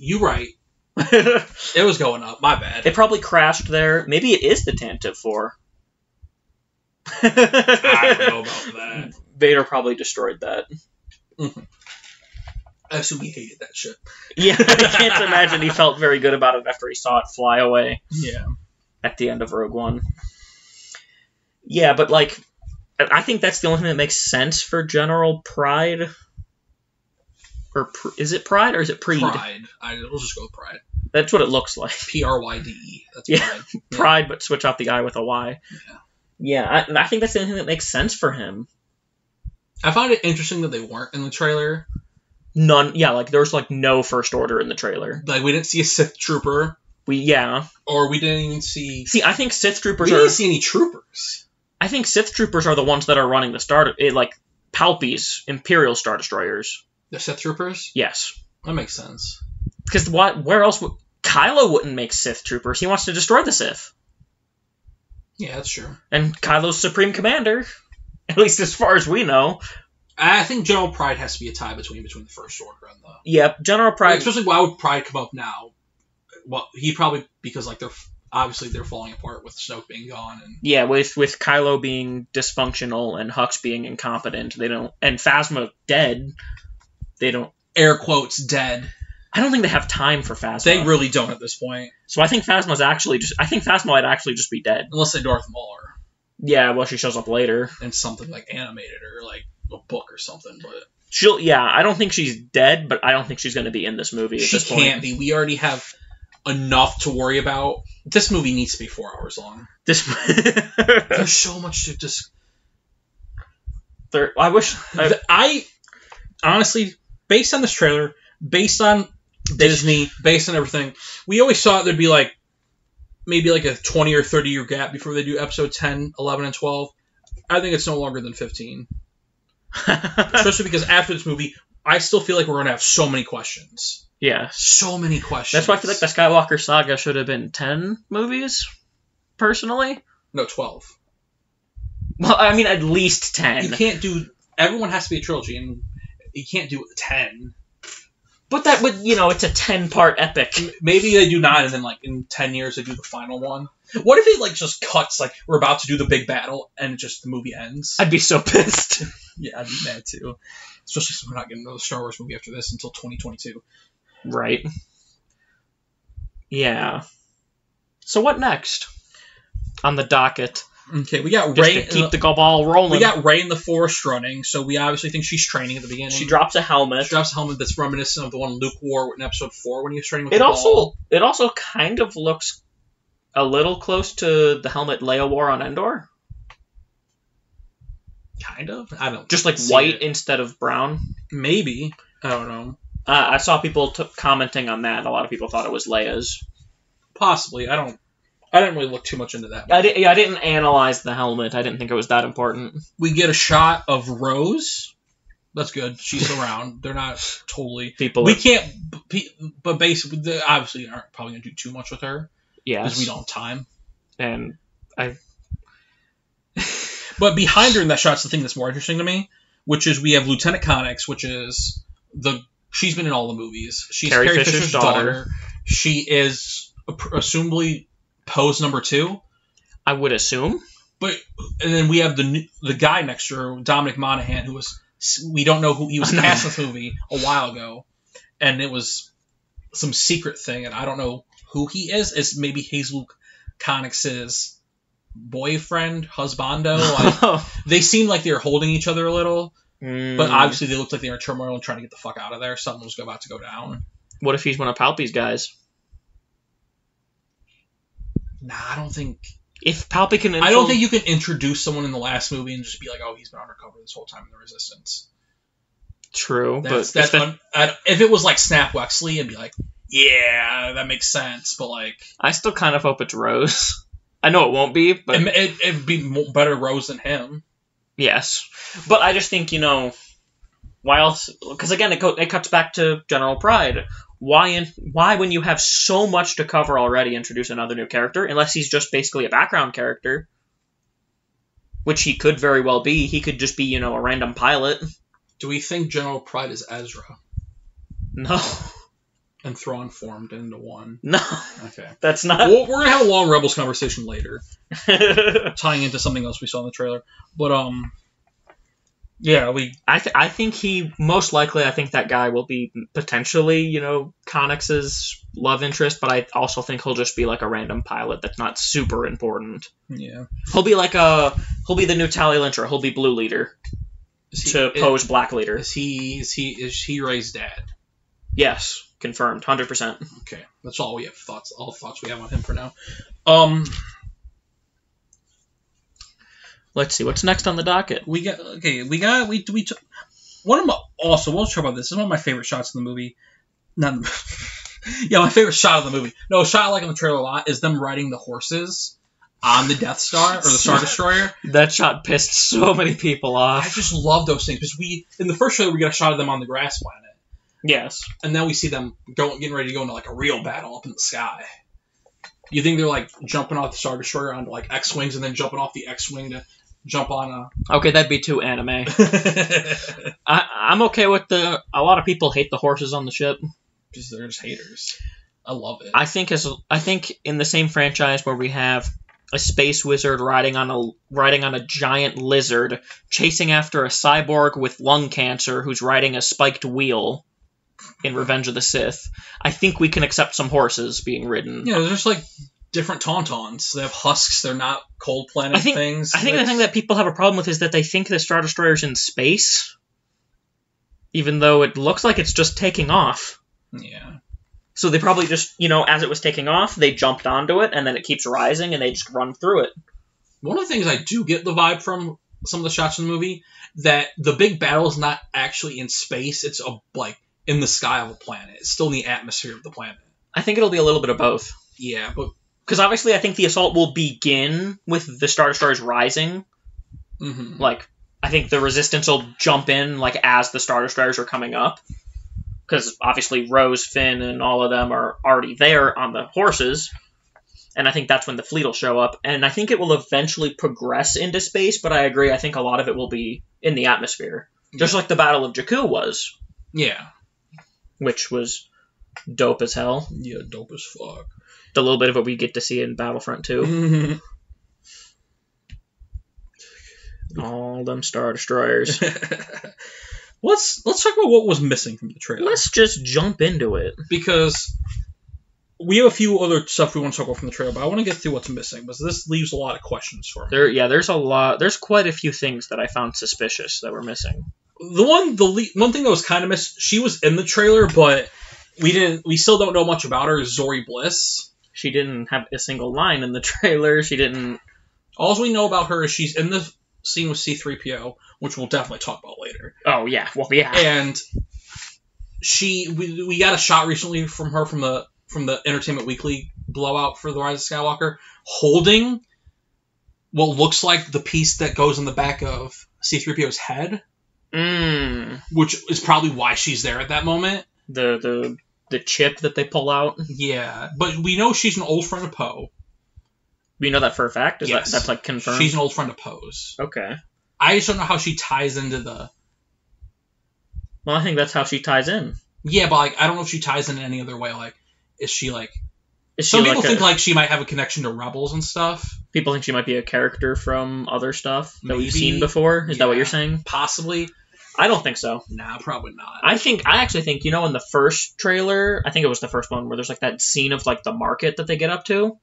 It was going up. My bad. It probably crashed there. Maybe it is the Tantive 4. I don't know about that. Vader probably destroyed that. Mm-hmm. I assume he hated that ship. Yeah, I can't imagine he felt very good about it after he saw it fly away. Yeah. At the end of Rogue One. Yeah, but like, I think that's the only thing that makes sense for General Pryde. Or is it Pryde or is it Preed? Pryde. We'll just go with Pryde. That's what it looks like. Pryde. That's Pryde. Pride, but switch out the I with a Y. Yeah. I think that's the only thing that makes sense for him. I found it interesting that they weren't in the trailer. None. Yeah, like there was like no First Order in the trailer. Like we didn't see a Sith trooper. Or we didn't even see. See, I think Sith troopers. We didn't see any troopers. I think Sith troopers are the ones that are running the like Palpy's Imperial Star Destroyers. The Sith troopers. Yes, that makes sense. Because where else would Kylo wouldn't make Sith troopers? He wants to destroy the Sith. Yeah, that's true. And Kylo's Supreme Commander, at least as far as we know. I think General Pryde has to be a tie between the First Order and the... Yep, General Pryde... Especially why would Pryde come up now? Well, he probably... Because, like, they're falling apart with Snoke being gone. And... Yeah, with Kylo being dysfunctional and Hux being incompetent, they don't... And Phasma dead, they don't... Air quotes, dead. I don't think they have time for Phasma. They really don't at this point. So I think Phasma's actually just... I think Phasma might actually just be dead. Unless they Darth Maul. Yeah, well, she shows up later. And something, like, animated or, like... a book or something, but I don't think she's dead, but I don't think she's going to be in this movie at this point. She can't be. We already have enough to worry about. This movie needs to be 4 hours long. There's so much to just... I honestly, based on this trailer, based on Disney, based on everything, we always thought there'd be like maybe like a 20 or 30 year gap before they do episode 10, 11, and 12. I think it's no longer than 15. Especially because after this movie, I still feel like we're going to have so many questions. Yeah. So many questions. That's why I feel like the Skywalker Saga should have been 10 movies, personally. No, 12. Well, I mean, at least 10. You can't do... Everyone has to be a trilogy, and you can't do 10. But that would, it's a 10-part epic. Maybe they do 9, and then, like, in 10 years they do the final one. What if it like just cuts like we're about to do the big battle and just the movie ends? I'd be so pissed. Yeah, I'd be mad too. Especially since we're not getting another Star Wars movie after this until 2022. Right. Yeah. So what next on the docket? Okay, we got Just Rey. to keep the ball rolling. We got Rey in the Force running, so we obviously think she's training at the beginning. She drops a helmet. She drops a helmet that's reminiscent of the one Luke wore in Episode 4 when he was training with the ball. It also kind of looks a little close to the helmet Leia wore on Endor. Kind of? I don't Just like white instead of brown. Maybe. I don't know. I saw people commenting on that. A lot of people thought it was Leia's. Possibly. I didn't really look too much into that. I didn't analyze the helmet. I didn't think it was that important. We get a shot of Rose. That's good. She's around. They're not totally... But basically, they obviously aren't probably going to do too much with her. Yes. Because we don't have time. And But behind her in that shot's the thing that's more interesting to me, which is we have Lieutenant Connix, which is she's been in all the movies. She's Carrie Fisher's daughter. She is assumably Poe's number 2. I would assume. And then we have the guy next to her, Dominic Monaghan, who we don't know who he was cast in this movie a while ago, and it was some secret thing, and I don't know who he is. It's maybe Hazel Connix's boyfriend, husbando. They seem like they were holding each other a little, but obviously they looked like they were in turmoil and trying to get the fuck out of there. Something was about to go down. What if he's one of Palpy's guys? Nah, I don't think... If Palpy can... I don't think you can introduce someone in the last movie and just be like, oh, he's been undercover this whole time in the Resistance. True, but... if it was like Snap Wexley, it'd be like, yeah, that makes sense, but like... I still kind of hope it's Rose. I know it won't be, but... It'd be better Rose than him. Yes. But I just think, why else... Because again, it cuts back to General Pride. Why when you have so much to cover already, introduce another new character, unless he's just basically a background character, which he could very well be. He could just be, a random pilot. Do we think General Pride is Ezra? No. And Thrawn formed into one? No. Okay. That's not... Well, we're going to have a long Rebels conversation later, tying into something else we saw in the trailer. But, yeah, I think he... Most likely, I think that guy will be potentially, Connix's love interest, but I also think he'll just be like a random pilot that's not super important. Yeah. He'll be the new Tally Lincher. He'll be Blue Leader to Poe's Black Leader. Is he Rey's dad? Yes. Confirmed. 100%. Okay. That's all we have thoughts. All the thoughts we have on him for now. Let's see what's next on the docket. We'll talk about this. This is one of my favorite shots in the movie. Yeah, my favorite shot of the movie. No, a shot I like in the trailer a lot is them riding the horses on the Death Star or the Star Destroyer. That shot pissed so many people off. I just love those things because in the first trailer we get a shot of them on the grass planet. Yes. And then we see them getting ready to go into like a real battle up in the sky. You think they're like jumping off the Star Destroyer onto like X-Wings and then jumping off the X-Wing to jump on a... Okay, that'd be too anime. I'm okay with a lot of people hate the horses on the ship. Because they're just haters. I love it. I think in the same franchise where we have a space wizard riding on a giant lizard, chasing after a cyborg with lung cancer who's riding a spiked wheel in Revenge of the Sith, I think we can accept some horses being ridden. Yeah, they're just like different Tauntauns. They have husks. They're not cold planet things. I think the thing that people have a problem with is that they think the Star Destroyer's in space, even though it looks like it's just taking off. Yeah. So they probably just, as it was taking off, they jumped onto it, and then it keeps rising, and they just run through it. One of the things I do get the vibe from some of the shots in the movie, that the big battle is not actually in space. It's in the sky of a planet. It's still in the atmosphere of the planet. I think it'll be a little bit of both. Yeah, but... Because obviously I think the assault will begin with the Star Destroyers rising. Mm-hmm. I think the Resistance will jump in, as the Star Destroyers are coming up. Because obviously Rose, Finn, and all of them are already there on the horses. And I think that's when the fleet will show up. And I think it will eventually progress into space, but I agree, I think a lot of it will be in the atmosphere. Just like the Battle of Jakku was. Yeah. Which was dope as hell. Yeah, dope as fuck. The little bit of what we get to see in Battlefront 2. Mm-hmm. All them Star Destroyers. Let's talk about what was missing from the trailer. Let's just jump into it. Because we have a few other stuff we want to talk about from the trailer, but I want to get through what's missing, because this leaves a lot of questions for me. There's quite a few things that I found suspicious that were missing. The one thing that was kind of missed, she was in the trailer, but we still don't know much about her, is Zori Bliss. She didn't have a single line in the trailer. All we know about her is she's in the scene with C-3PO, which we'll definitely talk about later. Oh, yeah. Well, yeah. And we got a shot recently from her from the Entertainment Weekly blowout for the Rise of Skywalker, holding what looks like the piece that goes in the back of C-3PO's head. Which is probably why she's there at that moment. The chip that they pull out. Yeah, but we know she's an old friend of Poe. We know that for a fact? Yes. That's like confirmed? She's an old friend of Poe's. Okay. I just don't know how she ties into the... Well, I think that's how she ties in. Yeah, but like I don't know if she ties in any other way. Like, is she like... Some people think like she might have a connection to Rebels and stuff. People think she might be a character from other stuff that Maybe. we've seen before. Is that what you're saying? Possibly. I don't think so. Nah, probably not. I actually think, in the first trailer, I think it was the first one where there's like that scene of like the market that they get up to.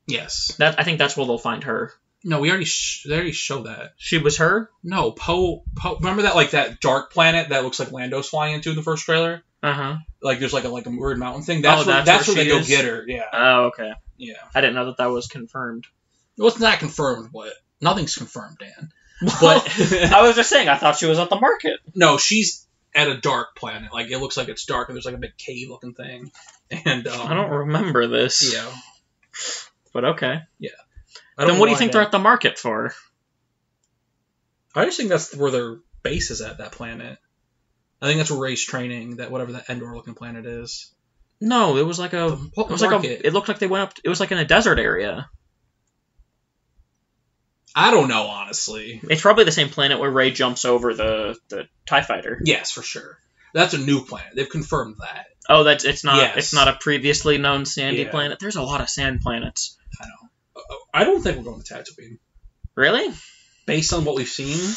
Yes. I think that's where they'll find her. No, they already showed that. She was her? No, Poe. Remember that like that dark planet that looks like Lando's flying into in the first trailer? Uh-huh. Like there's like a weird mountain thing. That's where they go get her. Yeah. Oh, okay. Yeah. I didn't know that was confirmed. Well, it's not confirmed, but nothing's confirmed, Dan. But I was just saying, I thought she was at the market. No, she's at a dark planet. Like it looks like it's dark and there's like a big cave looking thing. And I don't remember this. Yeah. But okay. Yeah. Then what do you think they're at the market for? I just think that's where their base is at, that planet. I think that's where Rey's training, that whatever that Endor-looking planet is. No, it was like a... It looked like they went up... It was like in a desert area. I don't know, honestly. It's probably the same planet where Rey jumps over the TIE fighter. Yes, for sure. That's a new planet. They've confirmed that. Oh, it's not. Yes. It's not a previously known sandy planet. There's a lot of sand planets. I know. I don't think we're going to Tatooine. Really? Based on what we've seen?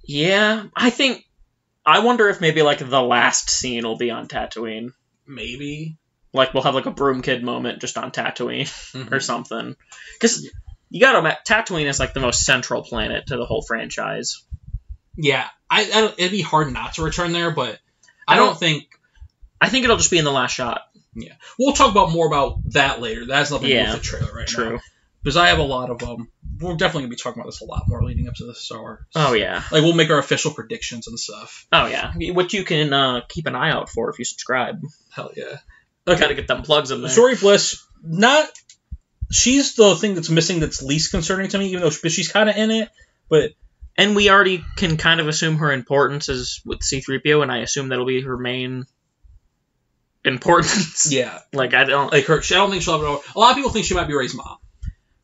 Yeah, I wonder if maybe like the last scene will be on Tatooine. Maybe. Like we'll have like a Broom Kid moment just on Tatooine or something. Because you gotta Tatooine is like the most central planet to the whole franchise. Yeah, it'd be hard not to return there, but I don't think... I think it'll just be in the last shot. Yeah. We'll talk more about that later. That has nothing to do with the trailer right now. True. Because I have a lot of... we're definitely going to be talking about this a lot more leading up to the Star Wars. Oh, yeah. Like, we'll make our official predictions and stuff. Oh, yeah. Which you can keep an eye out for if you subscribe. Hell yeah. Okay. Gotta get them plugs in there. Zori Bliss, she's the thing that's missing that's least concerning to me, even though she's kind of in it, but... And we already can kind of assume her importance is with C-3PO, and I assume that'll be her main importance. Yeah. Like, I don't think she'll have... A lot of people think she might be Rey's mom.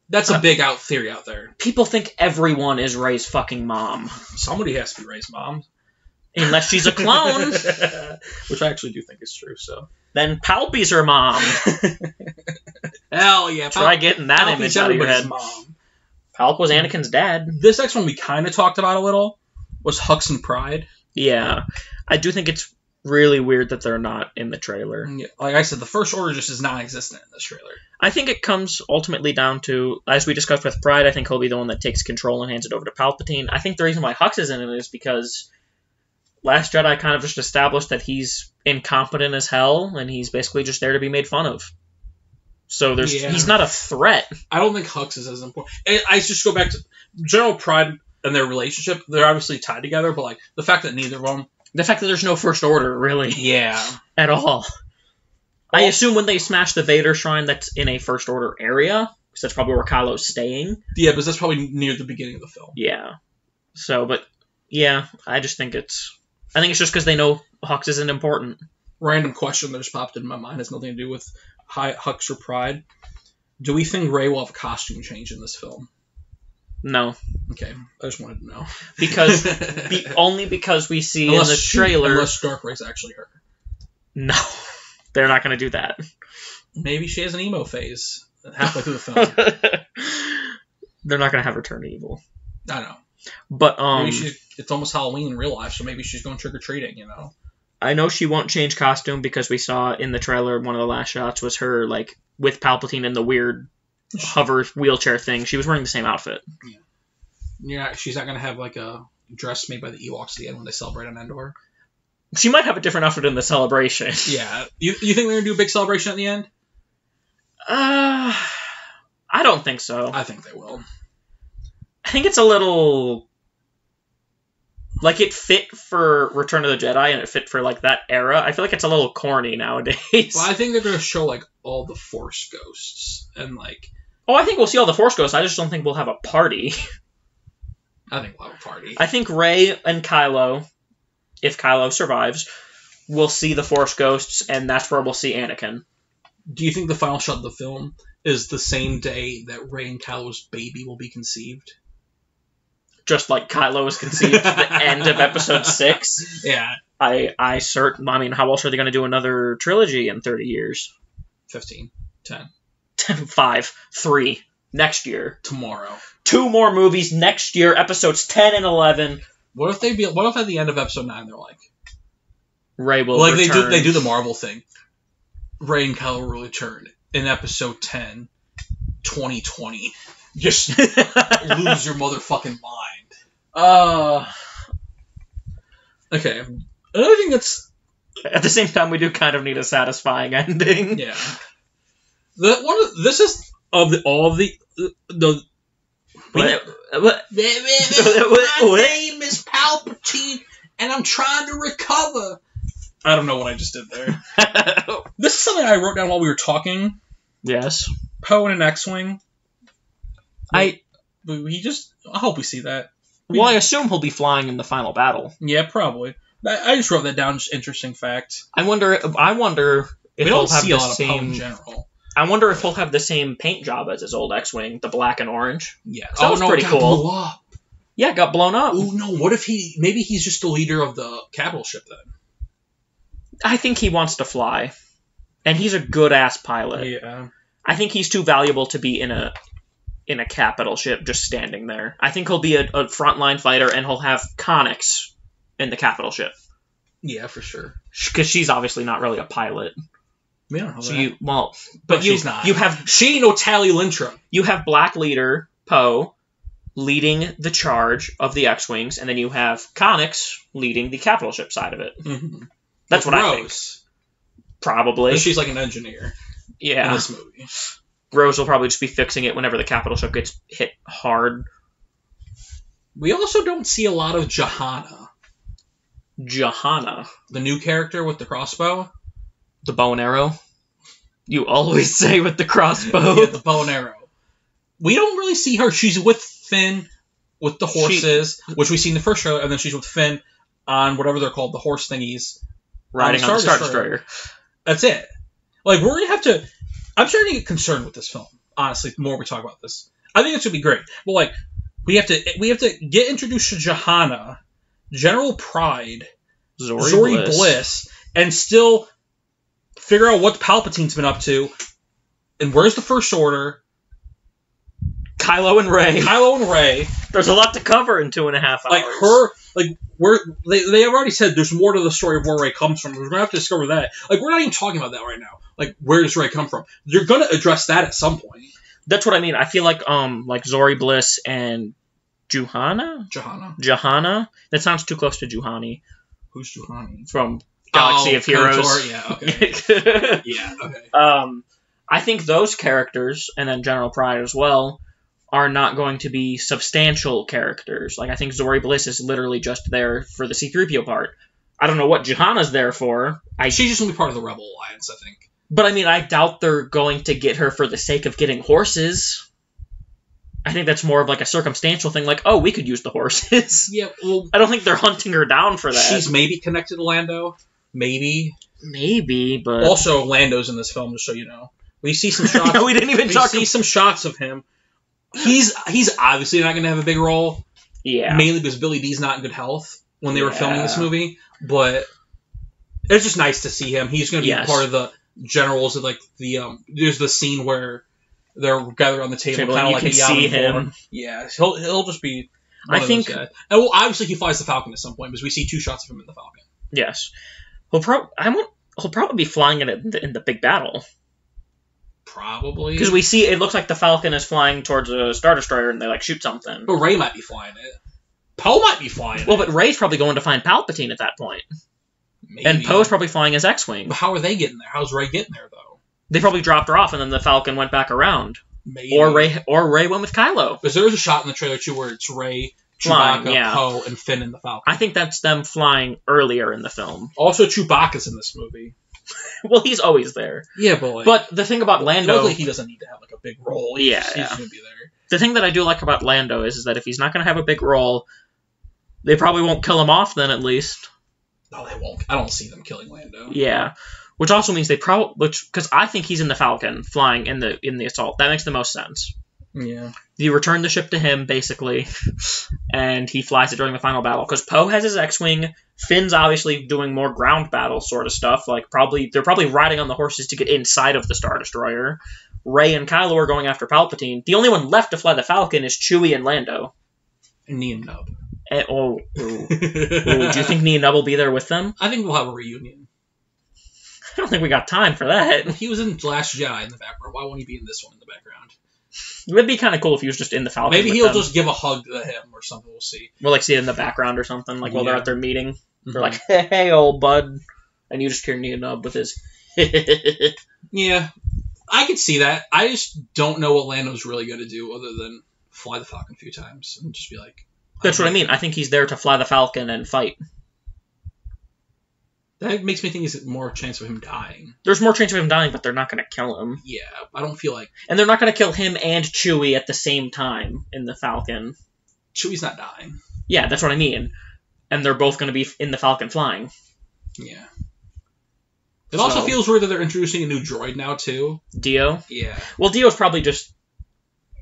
That's a big theory out there. People think everyone is Rey's fucking mom. Somebody has to be Rey's mom. Unless she's a clone. Which I actually do think is true, so... Then Palpy's her mom. Hell yeah. Try getting that image out of your head. Mom. Palp was Anakin's dad. This next one we kind of talked about a little was Hux and Pride. Yeah. I do think it's really weird that they're not in the trailer. Yeah, like I said, the First Order just is non-existent in this trailer. I think it comes ultimately down to, as we discussed with Pride, I think he'll be the one that takes control and hands it over to Palpatine. I think the reason why Hux is in it is because Last Jedi kind of just established that he's incompetent as hell, and he's basically just there to be made fun of. So he's not a threat. I don't think Hux is as important. I just go back to General Pride and their relationship. They're obviously tied together, but like the fact that neither of them... The fact that there's no First Order, really. Yeah. At all. I assume when they smash the Vader shrine, that's in a First Order area, because that's probably where Kylo's staying. Yeah, but that's probably near the beginning of the film. Yeah. So, but, yeah, I just think it's... I think it's just because they know Hux isn't important. Random question that just popped in my mind has nothing to do with Hux or Pride. Do we think Rey will have a costume change in this film? No. Okay, I just wanted to know. Because only because we see in the trailer... Unless Dark Rey's actually her. No. They're not going to do that. Maybe she has an emo phase halfway through the film. They're not gonna have her turn evil. I know. But maybe it's almost Halloween in real life, so maybe she's going trick or treating. You know. I know she won't change costume because we saw in the trailer one of the last shots was her like with Palpatine in the weird hover wheelchair thing. She was wearing the same outfit. Yeah. She's not gonna have like a dress made by the Ewoks at the end when they celebrate on Endor. She might have a different outfit in the celebration. Yeah. You think they're gonna do a big celebration at the end? I don't think so. I think they will. I think it's a little like it fit for Return of the Jedi and it fit for like that era. I feel like it's a little corny nowadays. Well, I think they're gonna show like all the Force ghosts and like. Oh, I think we'll see all the Force ghosts. I just don't think we'll have a party. I think we'll have a party. I think Rey and Kylo, if Kylo survives, will see the Force ghosts, and that's where we'll see Anakin. Do you think the final shot of the film is the same day that Rey and Kylo's baby will be conceived? Just like Kylo was conceived at the end of Episode 6? Yeah. I mean, how else are they going to do another trilogy in 30 years? 15. 10. 5. 3. Next year. Tomorrow. 2 more movies next year, Episodes 10 and 11. What if at the end of Episode 9 they're like... Rey will return. They do the Marvel thing. Rey and Kylo will return in Episode 10, 2020. Just lose your motherfucking mind. Okay. Another thing that's... At the same time, we do kind of need a satisfying ending. Yeah. This is of all of the What? My name is Palpatine, and I'm trying to recover. I don't know what I just did there. This is something I wrote down while we were talking. Yes. Poe in an X-Wing. I hope we see that. Well, I assume he'll be flying in the final battle. Yeah, probably. I just wrote that down. Just interesting fact. I wonder if he'll have the same. In general. I wonder if he'll have the same paint job as his old X-Wing, the black and orange. Yeah, that was pretty cool. Blew up. Yeah, it got blown up. Oh no! What if maybe he's just the leader of the capital ship then? I think he wants to fly, and he's a good ass pilot. Yeah. I think he's too valuable to be in a capital ship just standing there. I think he'll be a frontline fighter, and he'll have Connix in the capital ship. Yeah, for sure. Because she's obviously not really a pilot. We don't know that. But she's not. She ain't no Tally Lintra. You have Black Leader Poe leading the charge of the X-Wings, and then you have Connix leading the capital ship side of it. Mm-hmm. That's what I think. Probably. But she's like an engineer. Yeah. In this movie. Rose will probably just be fixing it whenever the capital ship gets hit hard. We also don't see a lot of Johanna. Johanna? The new character with the crossbow? The bow and arrow? You always say with the crossbow. Yeah, the bow and arrow. We don't really see her. She's with Finn with the horses, which we see in the first trailer, and then she's with Finn on whatever they're called, the horse thingies. Riding on the Star Destroyer. That's it. Like, we're going to have to... I'm starting to get concerned with this film, honestly, the more we talk about this. I think it's going to be great. But, like, we have to get introduced to Johanna, General Pride, Zori Bliss, and still figure out what Palpatine's been up to, and where's the First Order. Kylo and Rey. There's a lot to cover in 2.5 hours. They have already said there's more to the story of where Rey comes from. We're going to have to discover that. Like, we're not even talking about that right now. Like, where does Rey come from? You're going to address that at some point. That's what I mean. I feel like Zori Bliss and Johanna? That sounds too close to Juhani. Who's Juhani? From Galaxy of Heroes. KOTOR? Yeah, okay. Yeah, okay. I think those characters, and then General Pride as well, are not going to be substantial characters. Like, I think Zori Bliss is literally just there for the C-3PO part. I don't know what Johanna's there for. She's just going to be part of the Rebel Alliance, I think. But, I mean, I doubt they're going to get her for the sake of getting horses. I think that's more of like a circumstantial thing, like, oh, we could use the horses. Yeah, well... I don't think they're hunting her down for that. She's maybe connected to Lando. Maybe, but... Also, Lando's in this film, just so you know. We see some shots... No, we didn't even talk... We see some shots of him. He's obviously not going to have a big role. Yeah. Mainly because Billy D's not in good health when they were filming this movie. But it's just nice to see him. He's going to be part of generals at like there's the scene where they're gathered on the table, kind of like you can see him. Yeah, he'll just be. I think, and well, obviously he flies the Falcon at some point because we see 2 shots of him in the Falcon. Yes, he'll probably be flying it in the big battle. Probably because we see it looks like the Falcon is flying towards a Star Destroyer and they like shoot something. But Rey might be flying it. Poe might be flying it. Well, but Rey's probably going to find Palpatine at that point. Maybe. And Poe's probably flying his X-Wing. But how are they getting there? How's Rey getting there, though? They probably dropped her off, and then the Falcon went back around. Maybe. Or Rey went with Kylo. Because there is a shot in the trailer, too, where it's Rey, Chewbacca, Poe, and Finn in the Falcon. I think that's them flying earlier in the film. Also, Chewbacca's in this movie. Well, he's always there. Yeah, but but the thing about Lando... Luckily, he doesn't need to have like a big role. He's going to be there. The thing that I do like about Lando is that if he's not going to have a big role, they probably won't kill him off then, at least. No, they won't. I don't see them killing Lando. Yeah. Which also means they probably... Because I think he's in the Falcon, flying in the assault. That makes the most sense. Yeah. You return the ship to him, basically, and he flies it during the final battle. Because Poe has his X-Wing, Finn's obviously doing more ground battle sort of stuff. Like, they're probably riding on the horses to get inside of the Star Destroyer. Rey and Kylo are going after Palpatine. The only one left to fly the Falcon is Chewie and Lando. And Nien Nub. Do you think Nien Nub will be there with them? I think we'll have a reunion. I don't think we got time for that. He was in Last Jedi in the background. Why won't he be in this one in the background? It would be kind of cool if he was just in the Falcon. Maybe he'll just give a hug to him or something. We'll see. We'll like see it in the background or something, like while they're at their meeting. Mm-hmm. They're like, "Hey, old bud," and you just hear Nien Nub with his. Yeah, I could see that. I just don't know what Lando's really going to do other than fly the Falcon a few times and just be like. That's what I mean. I think he's there to fly the Falcon and fight. That makes me think there's more chance of him dying. There's more chance of him dying, but they're not going to kill him. Yeah, I don't feel like... And they're not going to kill him and Chewie at the same time in the Falcon. Chewie's not dying. Yeah, that's what I mean. And they're both going to be in the Falcon flying. Yeah. It also feels weird that they're introducing a new droid now, too. Dio? Yeah. Well, Dio's probably just...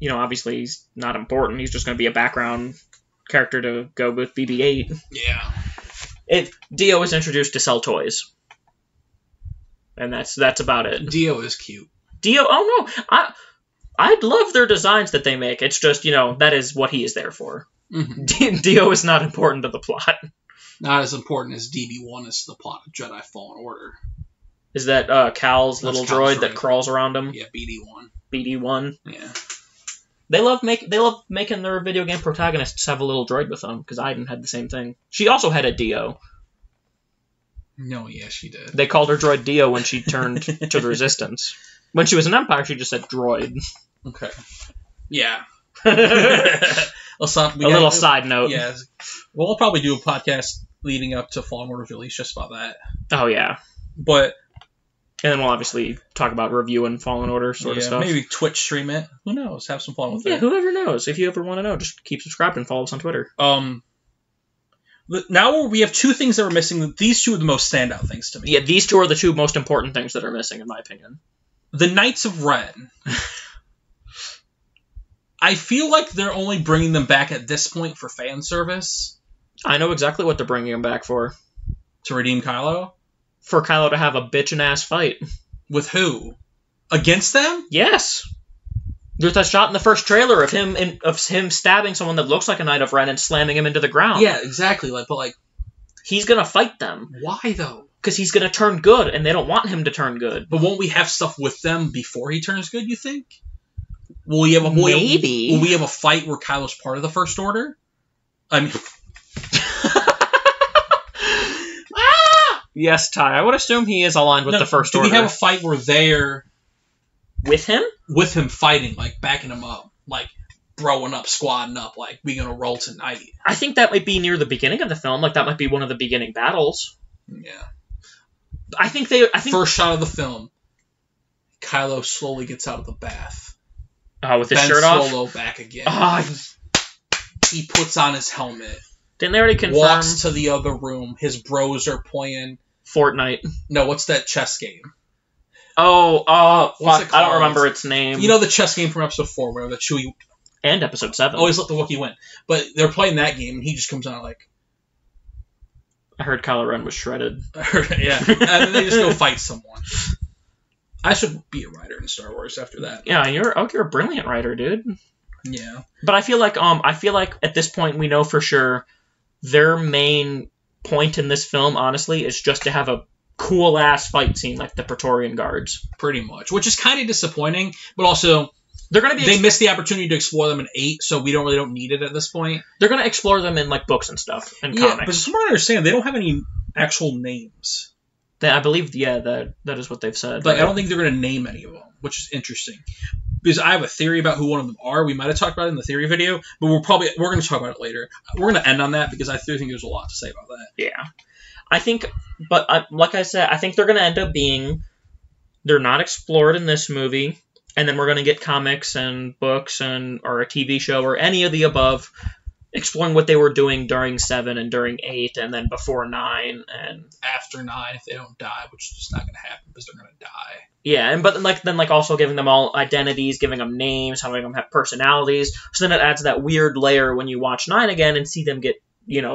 obviously he's not important. He's just going to be a background character to go with BB-8. Yeah. Dio was introduced to sell toys. And that's about it. Dio is cute. Dio, oh no, I love their designs that they make. It's just, that is what he is there for. Mm-hmm. Dio is not important to the plot. Not as important as DB1 is to the plot of Jedi Fallen Order. Is that Cal's little droid that crawls around him? Yeah, BD1. BD1? Yeah. They love making their video game protagonists have a little droid with them, because Iden had the same thing. She also had a Dio. No, yeah, she did. They called her droid Dio when she turned to the Resistance. When she was an Empire, she just said droid. Okay. Yeah. A little side note. Yeah. Well, we'll probably do a podcast leading up to Fallen Order's release just about that. Oh, yeah. But... And then we'll obviously talk about reviewing Fallen Order sort of stuff. Maybe Twitch stream it. Who knows? Have some fun with it. Yeah, whoever knows. If you ever want to know, just keep subscribed and follow us on Twitter. Now we have 2 things that we're missing. These 2 are the most standout things to me. Yeah, these 2 are the 2 most important things that are missing, in my opinion. The Knights of Ren. I feel like they're only bringing them back at this point for fan service. I know exactly what they're bringing them back for. To redeem Kylo? For Kylo to have a bitchin'-ass fight. With who? Against them? Yes. There's that shot in the first trailer of him stabbing someone that looks like a Knight of Ren and slamming him into the ground. Yeah, exactly. But he's gonna fight them. Why though? Because he's gonna turn good, and they don't want him to turn good. But won't we have stuff with them before he turns good? You think? Will we have a maybe? Will we have a fight where Kylo's part of the First Order? I mean. Yes, Ty. I would assume he is aligned with the First Order. Do we have a fight where they're... With him? With him fighting, backing him up. Broing up, squadding up, we gonna roll tonight. I think that might be near the beginning of the film. That might be one of the beginning battles. Yeah. I think First shot of the film, Kylo slowly gets out of the bath. With his shirt off? Solo back again. He puts on his helmet. Didn't they already confirm? Walks to the other room. His bros are playing... Fortnite. No, what's that chess game? Fuck, I don't remember its name. You know the chess game from Episode 4 where the Chewie... And Episode 7. Always let the Wookiee win. But they're playing that game, and he just comes out I heard Kylo Ren was shredded. Yeah, and then they just go fight someone. I should be a writer in Star Wars after that. Yeah, you're a brilliant writer, dude. Yeah. But I feel like at this point we know for sure their main point in this film, honestly, is just to have a cool ass fight scene like the Praetorian Guards. Pretty much, which is kind of disappointing, but also they missed the opportunity to explore them in 8, so we don't need it at this point. They're gonna explore them in like books and stuff and comics. But from what I understand, they don't have any actual names. I believe, that is what they've said. Like, right? I don't think they're going to name any of them, which is interesting. Because I have a theory about who one of them are. We might have talked about it in the theory video, but we're going to talk about it later. We're going to end on that because I think there's a lot to say about that. Yeah. I think, but like I said, I think they're going to end up being, they're not explored in this movie, and then we're going to get comics and books or a TV show or any of the above exploring what they were doing during 7 and during 8 and then before 9 and after 9 if they don't die, which is just not going to happen because they're going to die. Yeah, and then also giving them all identities, giving them names, having them have personalities. So then it adds that weird layer when you watch 9 again and see them get,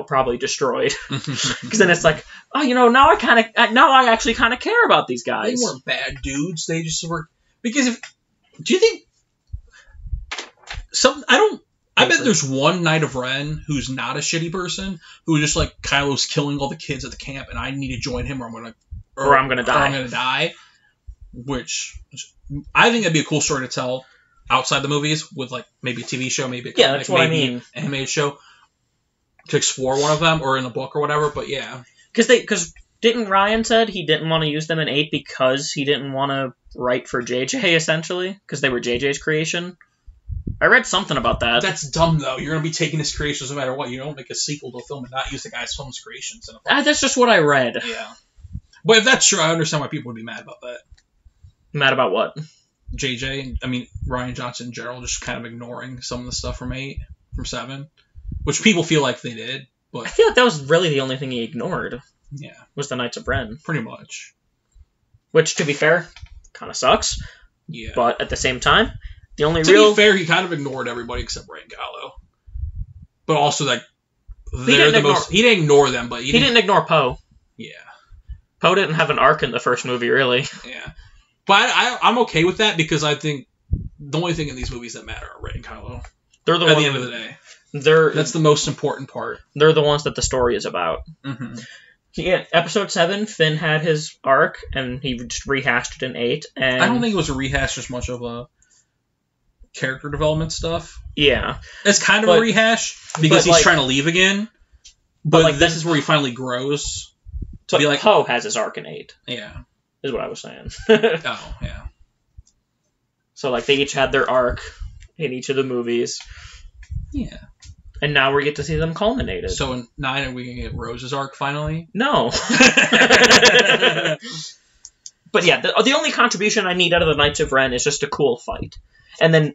probably destroyed. Because then it's like, oh, now I actually kind of care about these guys. They weren't bad dudes. They just were. Because do you think I bet there's one Knight of Ren who's not a shitty person, who's just like Kylo's killing all the kids at the camp, and I need to join him, or I'm gonna die. Which I think that'd be a cool story to tell outside the movies with like maybe a TV show, maybe a comic, that's what I mean, animated show to explore one of them, or in a book or whatever. But yeah, because didn't Ryan said he didn't want to use them in 8 because he didn't want to write for JJ essentially because they were JJ's creation. I read something about that. That's dumb, though. You're going to be taking his creations no matter what. You don't make a sequel to a film and not use the guy's film's creations. That's just what I read. Yeah. But if that's true, I understand why people would be mad about that. Mad about what? Rian Johnson in general, just kind of ignoring some of the stuff from 7, which people feel like they did. But I feel like that was really the only thing he ignored. Yeah. Was the Knights of Ren. Pretty much. Which, to be fair, kind of sucks. Yeah. But at the same time, to be fair, he kind of ignored everybody except Rey and Kylo. But also, like, he didn't ignore them, but he didn't ignore Poe. Yeah. Poe didn't have an arc in the first movie, really. Yeah. But I'm okay with that because I think the only thing in these movies that matter are Rey and Kylo. They're the at the end of the day. That's the most important part. They're the ones that the story is about. Mm-hmm. Yeah, Episode 7, Finn had his arc, and he just rehashed it in 8. And I don't think it was a rehash as much of a character development stuff. Yeah. It's kind of a rehash because he's trying to leave again. But this is where he finally grows. To be like, Poe has his arc in 8. Yeah. Is what I was saying. Oh, yeah. So, like, they each had their arc in each of the movies. Yeah. And now we get to see them culminated. So in 9, are we going to get Rose's arc finally? No. But yeah, the only contribution I need out of the Knights of Ren is just a cool fight. And then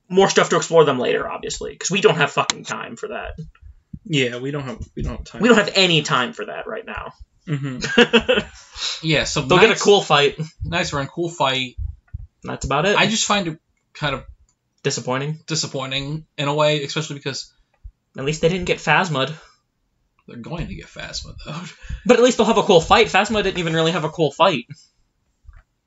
more stuff to explore them later, obviously. Because we don't have fucking time for that. Yeah, we don't have time. We don't have any time for that right now. Mm-hmm. Yeah, so they'll get a cool fight. Knights of Ren, cool fight. That's about it. I just find it kind of disappointing in a way, especially because at least they didn't get Phasma'd. They're going to get Phasma, though. But at least they'll have a cool fight. Phasma didn't even really have a cool fight.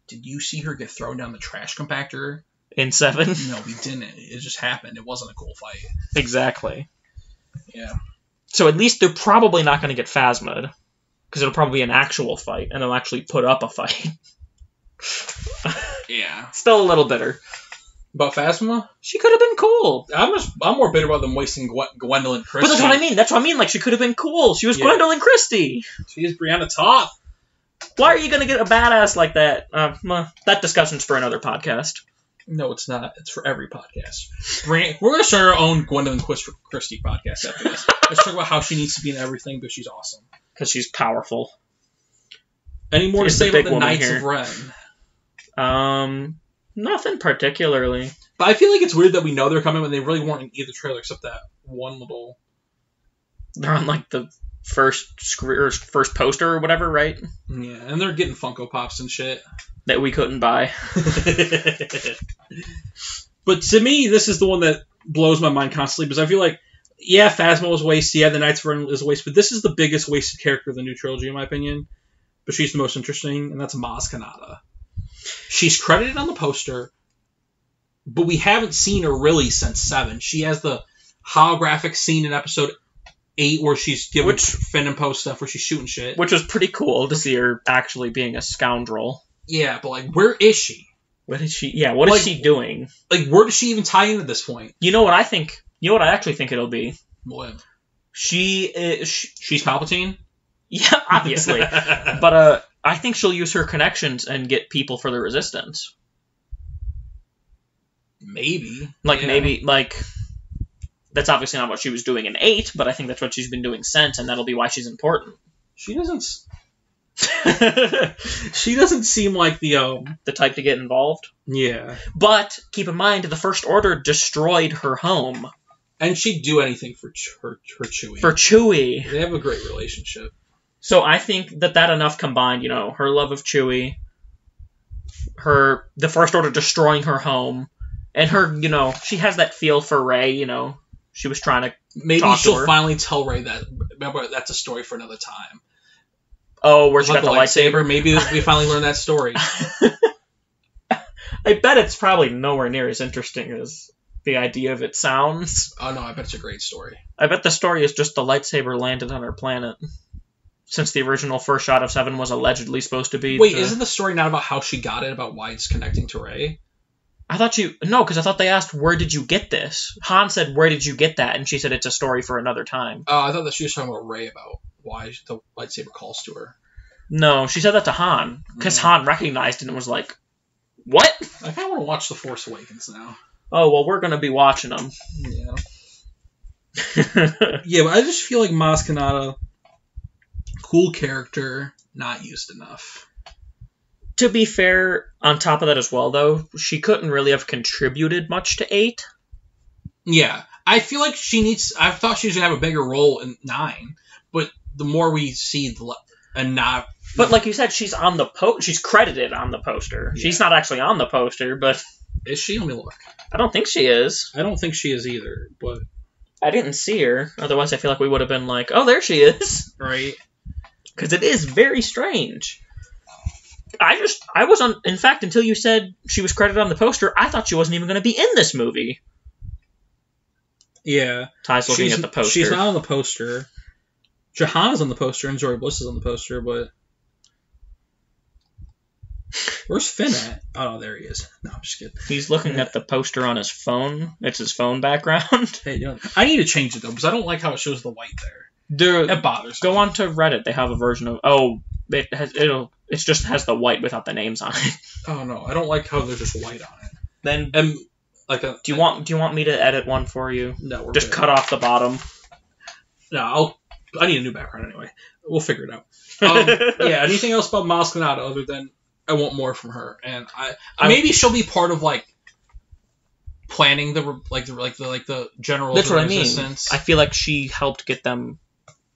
Did you see her get thrown down the trash compactor? In 7? No, we didn't. It just happened. It wasn't a cool fight. Exactly. Yeah. So at least they're probably not going to get Phasma'd. Because it'll probably be an actual fight. And they'll actually put up a fight. Yeah. Still a little bitter. About Phasma? She could have been cool. I'm more bitter about them wasting Gwendolyn Christie. But that's what I mean. That's what I mean. Like, she could have been cool. She was Gwendolyn Christie. She is Brianna Toth. Why are you going to get a badass like that? That discussion's for another podcast. No, it's not. It's for every podcast. We're going to start our own Gwendolyn Christie podcast after this. Let's talk about how she needs to be in everything, but she's awesome. Because she's powerful. Any more to say about the Knights of Ren? Nothing particularly. But I feel like it's weird that we know they're coming when they really weren't in either trailer except that one little... They're on, like, the first poster or whatever, right? Yeah, and they're getting Funko Pops and shit. That we couldn't buy. But to me, this is the one that blows my mind constantly, because I feel like, yeah, Phasma was wasted, yeah, the Knights of Ren is a waste, but this is the biggest wasted character of the new trilogy, in my opinion. But she's the most interesting, and that's Maz Kanata. she's credited on the poster, but we haven't seen her really since 7. She has the holographic scene in episode 8 where she's giving Finn and Poe stuff where she's shooting shit. Which was pretty cool to see her actually being a scoundrel. Yeah, but, like, where is she? What is she? Yeah, what is she doing? Like, where does she even tie in at this point? You know what I think? You know what I actually think it'll be? What? She's Palpatine? Yeah, obviously. But I think she'll use her connections and get people for the Resistance. Maybe. Maybe, that's obviously not what she was doing in 8, but I think that's what she's been doing since, and that'll be why she's important. She doesn't seem like the type to get involved. Yeah. But keep in mind, the First Order destroyed her home. And she'd do anything for Chewie. For Chewie. They have a great relationship. So I think that enough combined, her love of Chewie, the First Order destroying her home, and her, she has that feel for Rey, she was trying to Maybe talk she'll to her. Finally tell Rey that. Remember, that's a story for another time. Oh, where she got the lightsaber? Maybe we finally learn that story. I bet it's probably nowhere near as interesting as the idea of it sounds. Oh, no, I bet it's a great story. I bet the story is just the lightsaber landed on her planet. Since the original first shot of 7 was allegedly supposed to be... Wait, isn't the story not about how she got it, about why it's connecting to Rey? No, because I thought they asked, where did you get this? Han said, where did you get that? And she said, it's a story for another time. Oh, I thought that she was talking about Rey, about why the lightsaber calls to her. No, she said that to Han, because Han recognized it and was like, what? I kind of want to watch The Force Awakens now. Oh, well, we're going to be watching them. Yeah. Yeah, but I just feel like Maz Kanata, cool character, not used enough. To be fair, on top of that as well, though, she couldn't really have contributed much to 8. Yeah. I feel like I thought she was going to have a bigger role in 9, but the more we see, But like you said, she's on she's credited on the poster. Yeah. She's not actually on the poster, but... Is she? Let me look. I don't think she is. I don't think she is either, but... I didn't see her. Otherwise, I feel like we would have been like, oh, there she is. Right. Because it is very strange. In fact, until you said she was credited on the poster, I thought she wasn't even going to be in this movie. Yeah. Ty's looking at the poster. She's not on the poster. Jahan is on the poster and Jory Bliss is on the poster, but... Where's Finn at? Oh, no, there he is. No, I'm just kidding. He's looking at the poster on his phone. It's his phone background. Hey, I need to change it, though, because I don't like how it shows the white there. Dude, it bothers me. Go on to Reddit. They have a version of... Oh, it just has the white without the names on it. Oh, no. I don't like how there's just white on it. Then... do you want me to edit one for you? No, we're just good. Cut off the bottom. No, I need a new background anyway. We'll figure it out. Yeah, anything else about Maz Kanata other than I want more from her, and maybe she'll be part of planning the general. That's what Resistance. I mean. I feel like she helped get them,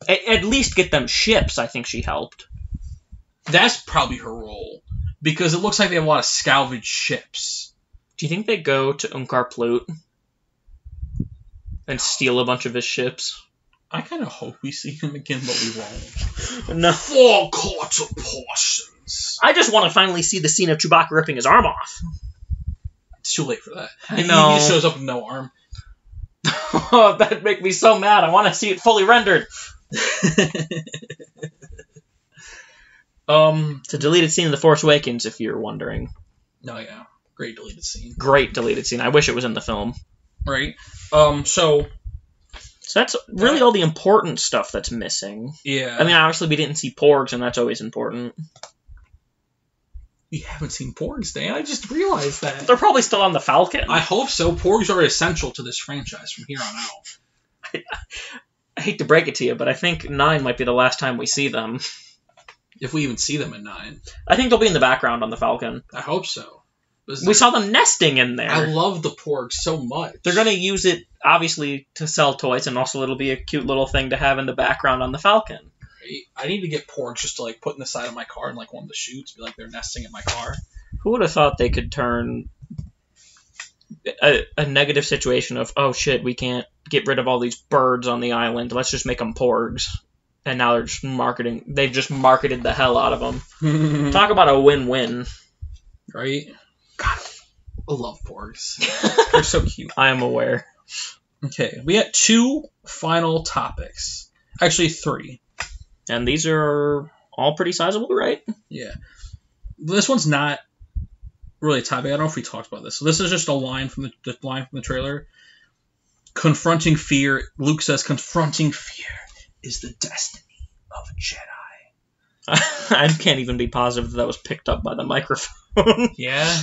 at least get them ships. I think she helped. That's probably her role because it looks like they have a lot of salvaged ships. Do you think they go to Unkar Plutt and steal a bunch of his ships? I kind of hope we see him again, but we won't. No. 4 quarts of portions. I just want to finally see the scene of Chewbacca ripping his arm off. It's too late for that. I know. He shows up with no arm. Oh, that'd make me so mad. I want to see it fully rendered. It's a deleted scene of The Force Awakens, if you're wondering. No, yeah. Great deleted scene. Great deleted scene. I wish it was in the film. Right. So that's really all the important stuff that's missing. Yeah. I mean, obviously we didn't see Porgs, and that's always important. We haven't seen Porgs, Dan. I just realized that. They're probably still on the Falcon. I hope so. Porgs are essential to this franchise from here on out. I hate to break it to you, but I think 9 might be the last time we see them. If we even see them in 9. I think they'll be in the background on the Falcon. I hope so. We saw them nesting in there. I love the Porgs so much. They're going to use it, obviously, to sell toys, and also it'll be a cute little thing to have in the background on the Falcon. Right. I need to get Porgs just to put in the side of my car in one of the chutes, be like they're nesting in my car. Who would have thought they could turn a negative situation of, oh shit, we can't get rid of all these birds on the island, let's just make them Porgs. And now they're just they've just marketed the hell out of them. Talk about a win-win. Right? God, I love porgs. They're so cute. I am aware. Okay, we got 2 final topics. Actually, 3. And these are all pretty sizable, right? Yeah. This one's not really a topic. I don't know if we talked about this. So this is just a line from the trailer. Confronting fear. Luke says, confronting fear is the destiny of a Jedi. I can't even be positive that was picked up by the microphone. Yeah?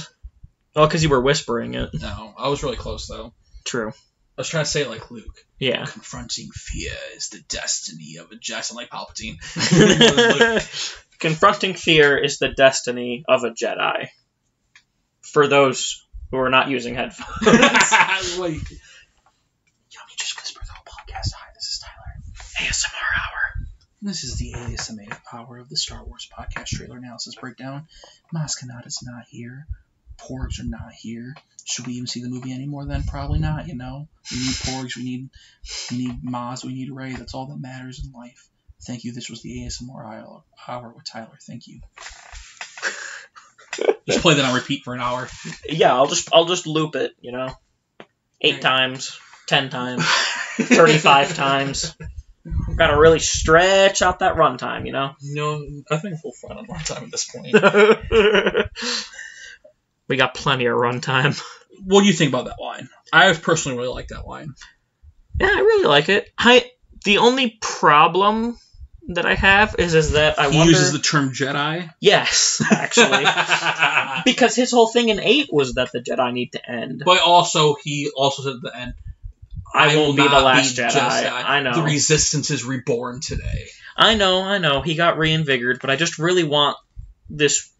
Oh, because you were whispering it. No, I was really close, though. True. I was trying to say it like Luke. Yeah. Confronting fear is the destiny of a Jedi. I sound like Palpatine. Confronting fear is the destiny of a Jedi. For those who are not using headphones. Wait. Yo, me just whisper the whole podcast. Hi, this is Tyler. ASMR Hour. This is the ASMR Hour of the Star Wars podcast trailer analysis breakdown. Maz Kanata's not here. Porgs are not here. Should we even see the movie anymore then? Probably not, you know? We need Porgs, we need Maz, we need Rey. That's all that matters in life. Thank you. This was the ASMR Hour with Tyler. Thank you. Just play that on repeat for an hour. Yeah, I'll just loop it, you know? 8 times, 10 times, 35 times. Gotta really stretch out that runtime, you know? No, I think we'll find on runtime at this point. We got plenty of runtime. What do you think about that line? I personally really like that line. Yeah, I really like it. The only problem that I have is that I wonder... He uses the term Jedi? Yes, actually. Because his whole thing in 8 was that the Jedi need to end. But also, he also said at the end, I won't be the last Jedi. I know. The Resistance is reborn today. I know. He got reinvigorated, but I just really want this...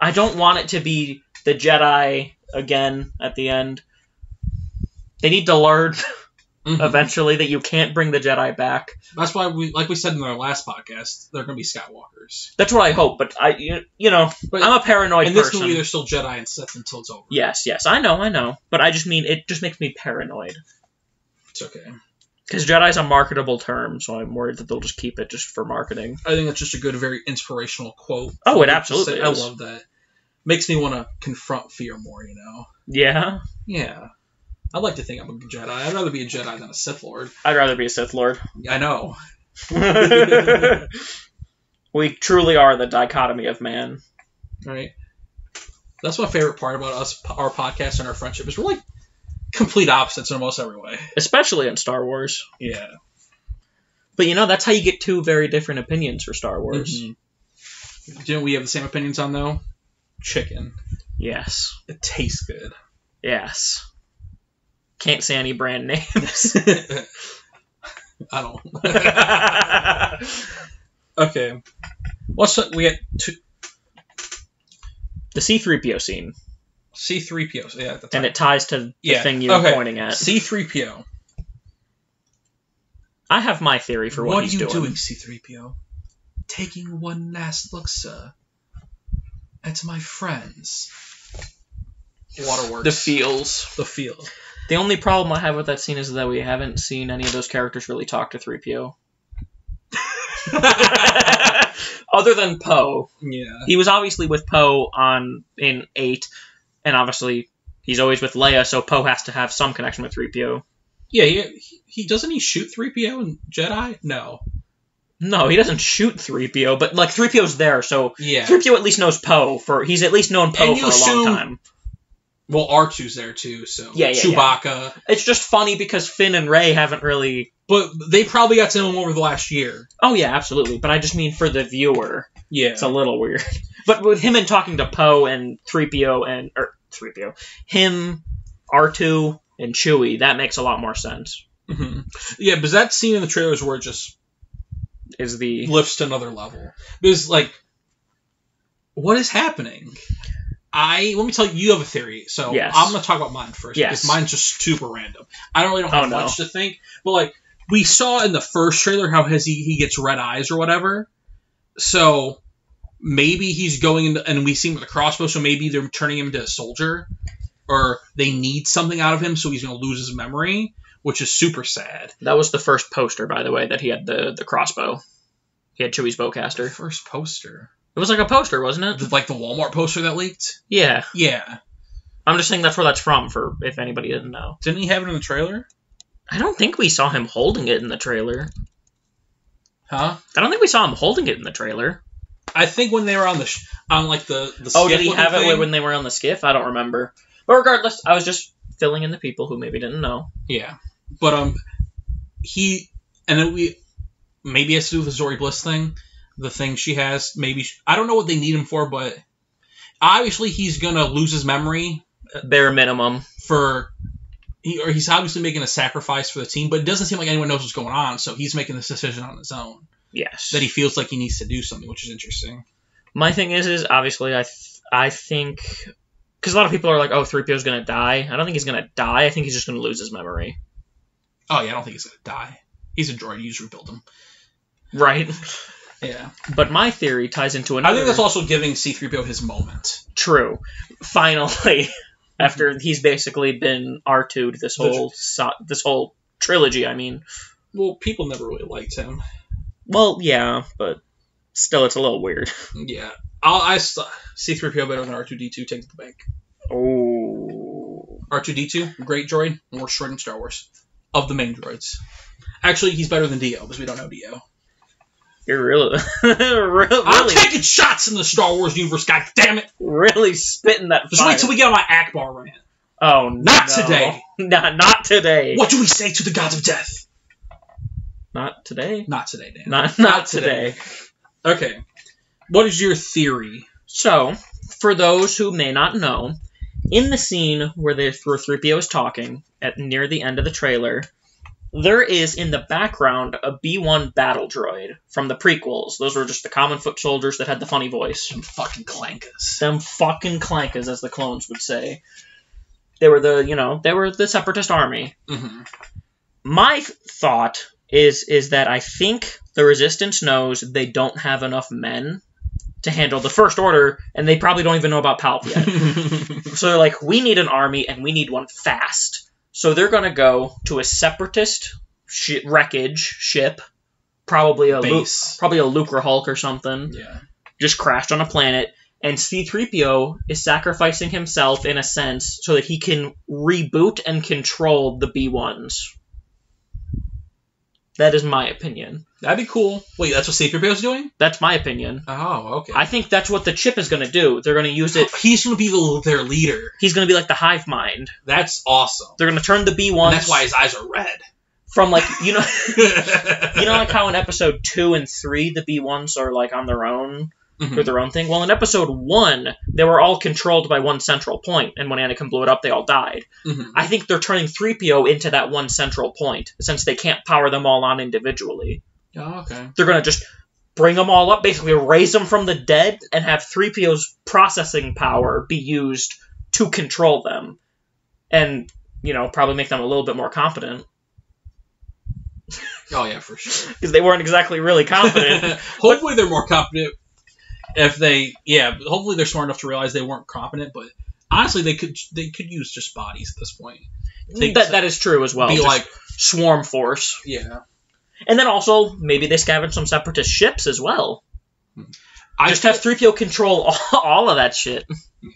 I don't want it to be the Jedi again at the end. They need to learn eventually that you can't bring the Jedi back. That's why like we said in our last podcast, they're going to be Skywalkers. That's what I hope, but I'm a paranoid person. In this movie, they're still Jedi and Sith until it's over. Yes, I know. But I just mean, it just makes me paranoid. It's okay. Because Jedi's a marketable term, so I'm worried that they'll just keep it just for marketing. I think that's just a good, very inspirational quote. Oh, it absolutely is. I love that. Makes me want to confront fear more, you know? Yeah? Yeah. I'd like to think I'm a Jedi. I'd rather be a Jedi than a Sith Lord. I'd rather be a Sith Lord. I know. We truly are the dichotomy of man. Right. That's my favorite part about us, our podcast, and our friendship, is we're like complete opposites in almost every way. Especially in Star Wars. Yeah. But that's how you get 2 very different opinions for Star Wars. Mm-hmm. Do you know what we have the same opinions on, though? Chicken. Yes. It tastes good. Yes. Can't say any brand names. I don't. Okay. We got 2. The C-3PO scene. C-3PO. Yeah. And it ties to the thing you were pointing at. C-3PO. I have my theory for what he's doing. What are you doing, C-3PO? Taking one last look, sir. At my friends. Waterworks. The feels. The feel. The only problem I have with that scene is that we haven't seen any of those characters really talk to 3PO. Other than Poe. Yeah. He was obviously with Poe in 8, and obviously he's always with Leia, so Poe has to have some connection with 3PO. Yeah, he doesn't he shoot 3PO in Jedi? No. No, he doesn't shoot 3PO, but 3PO's there, so yeah. 3PO at least knows Poe he's at least known Poe for a long time. Well, R2's there too, so yeah, Chewbacca. Yeah. It's just funny because Finn and Rey haven't really... But they probably got to know him over the last year. Oh yeah, absolutely. But I just mean for the viewer. Yeah. It's a little weird. But with him and talking to Poe and 3PO him, R2, and Chewie, that makes a lot more sense. Mm-hmm. Yeah, because that scene in the trailers where it just lifts to another level. Because, what is happening? Let me tell you, you have a theory, so yes. I'm going to talk about mine first, because mine's just super random. I don't really have much to think, but, we saw in the first trailer how he gets red eyes or whatever, so maybe he's going into, and we see him with a crossbow, so maybe they're turning him into a soldier, or they need something out of him, so he's going to lose his memory, which is super sad. That was the first poster, by the way, that he had the crossbow. He had Chewie's bowcaster. First poster? It was like a poster, wasn't it? Like the Walmart poster that leaked? Yeah. Yeah. I'm just saying that's where that's from, for if anybody didn't know. Didn't he have it in the trailer? I don't think we saw him holding it in the trailer. Huh? I don't think we saw him holding it in the trailer. I think when they were on the Oh, did he have it when they were on the skiff? I don't remember. But regardless, I was just filling in the people who maybe didn't know. Yeah. But, maybe it has to do with the Zori Bliss thing. The thing she has, I don't know what they need him for, but obviously he's gonna lose his memory. Bare minimum. He's obviously making a sacrifice for the team, but it doesn't seem like anyone knows what's going on, so he's making this decision on his own. Yes. That he feels like he needs to do something, which is interesting. My thing is obviously, I think... Because a lot of people are like, oh, 3PO's going to die. I don't think he's going to die. I think he's just going to lose his memory. Oh, yeah, I don't think he's going to die. He's a droid. You just rebuild him. Right. Yeah. But my theory ties into another... I think that's also giving C-3PO his moment. True. Finally. After he's basically been R2'd this whole trilogy, I mean. Well, people never really liked him. Well, yeah, but still, it's a little weird. Yeah. C-3PO better than R2-D2, take it to the bank. Oh. R2-D2, great droid, worst droid in Star Wars. Of the main droids. Actually, he's better than Dio, because we don't know Dio. You're really... I'm taking shots in the Star Wars universe, god damn it! Really spitting that Just fire. wait till we get on my Akbar rant. Oh, Not today! Not today! What do we say to the gods of death? Not today? Not today, Dan. Not today. Okay. What is your theory? So, for those who may not know, in the scene where 3PO is talking, near the end of the trailer, there is in the background a B-1 battle droid from the prequels. Those were just the common foot soldiers that had the funny voice. Them fucking clankers. Them fucking clankers, as the clones would say. They were the separatist army. Mm-hmm. My thought is that I think the Resistance knows they don't have enough men to handle the First Order, and they probably don't even know about Palp yet. So they're like, we need an army, and we need one fast. So they're going to go to a separatist wreckage ship, probably a Lucre Hulk or something. Yeah. Just crashed on a planet, and C-3PO is sacrificing himself in a sense so that he can reboot and control the B-1s. That is my opinion. That'd be cool. Wait, that's what C-3PO's doing? That's my opinion. Oh, okay. I think that's what the chip is going to do. They're going to use it. He's going to be their leader. He's going to be like the hive mind. That's awesome. They're going to turn the B-1s. And that's why his eyes are red. From like, like how in episode 2 and 3, the B-1s are like on their own. Mm-hmm. Or their own thing. Well, in episode 1, they were all controlled by one central point, and when Anakin blew it up, they all died. Mm-hmm. I think they're turning 3PO into that one central point, since they can't power them all on individually. Oh, okay. They're going to just bring them all up, basically raise them from the dead, and have 3PO's processing power be used to control them. And, probably make them a little bit more competent. Oh, yeah, for sure. Because they weren't exactly really competent. Hopefully they're more competent. Hopefully they're smart enough to realize they weren't competent, but honestly, they could use just bodies at this point. That is true as well. Be just like swarm force. Yeah. And then also, maybe they scavenge some separatist ships as well. Just have 3PO control all of that shit. Yeah.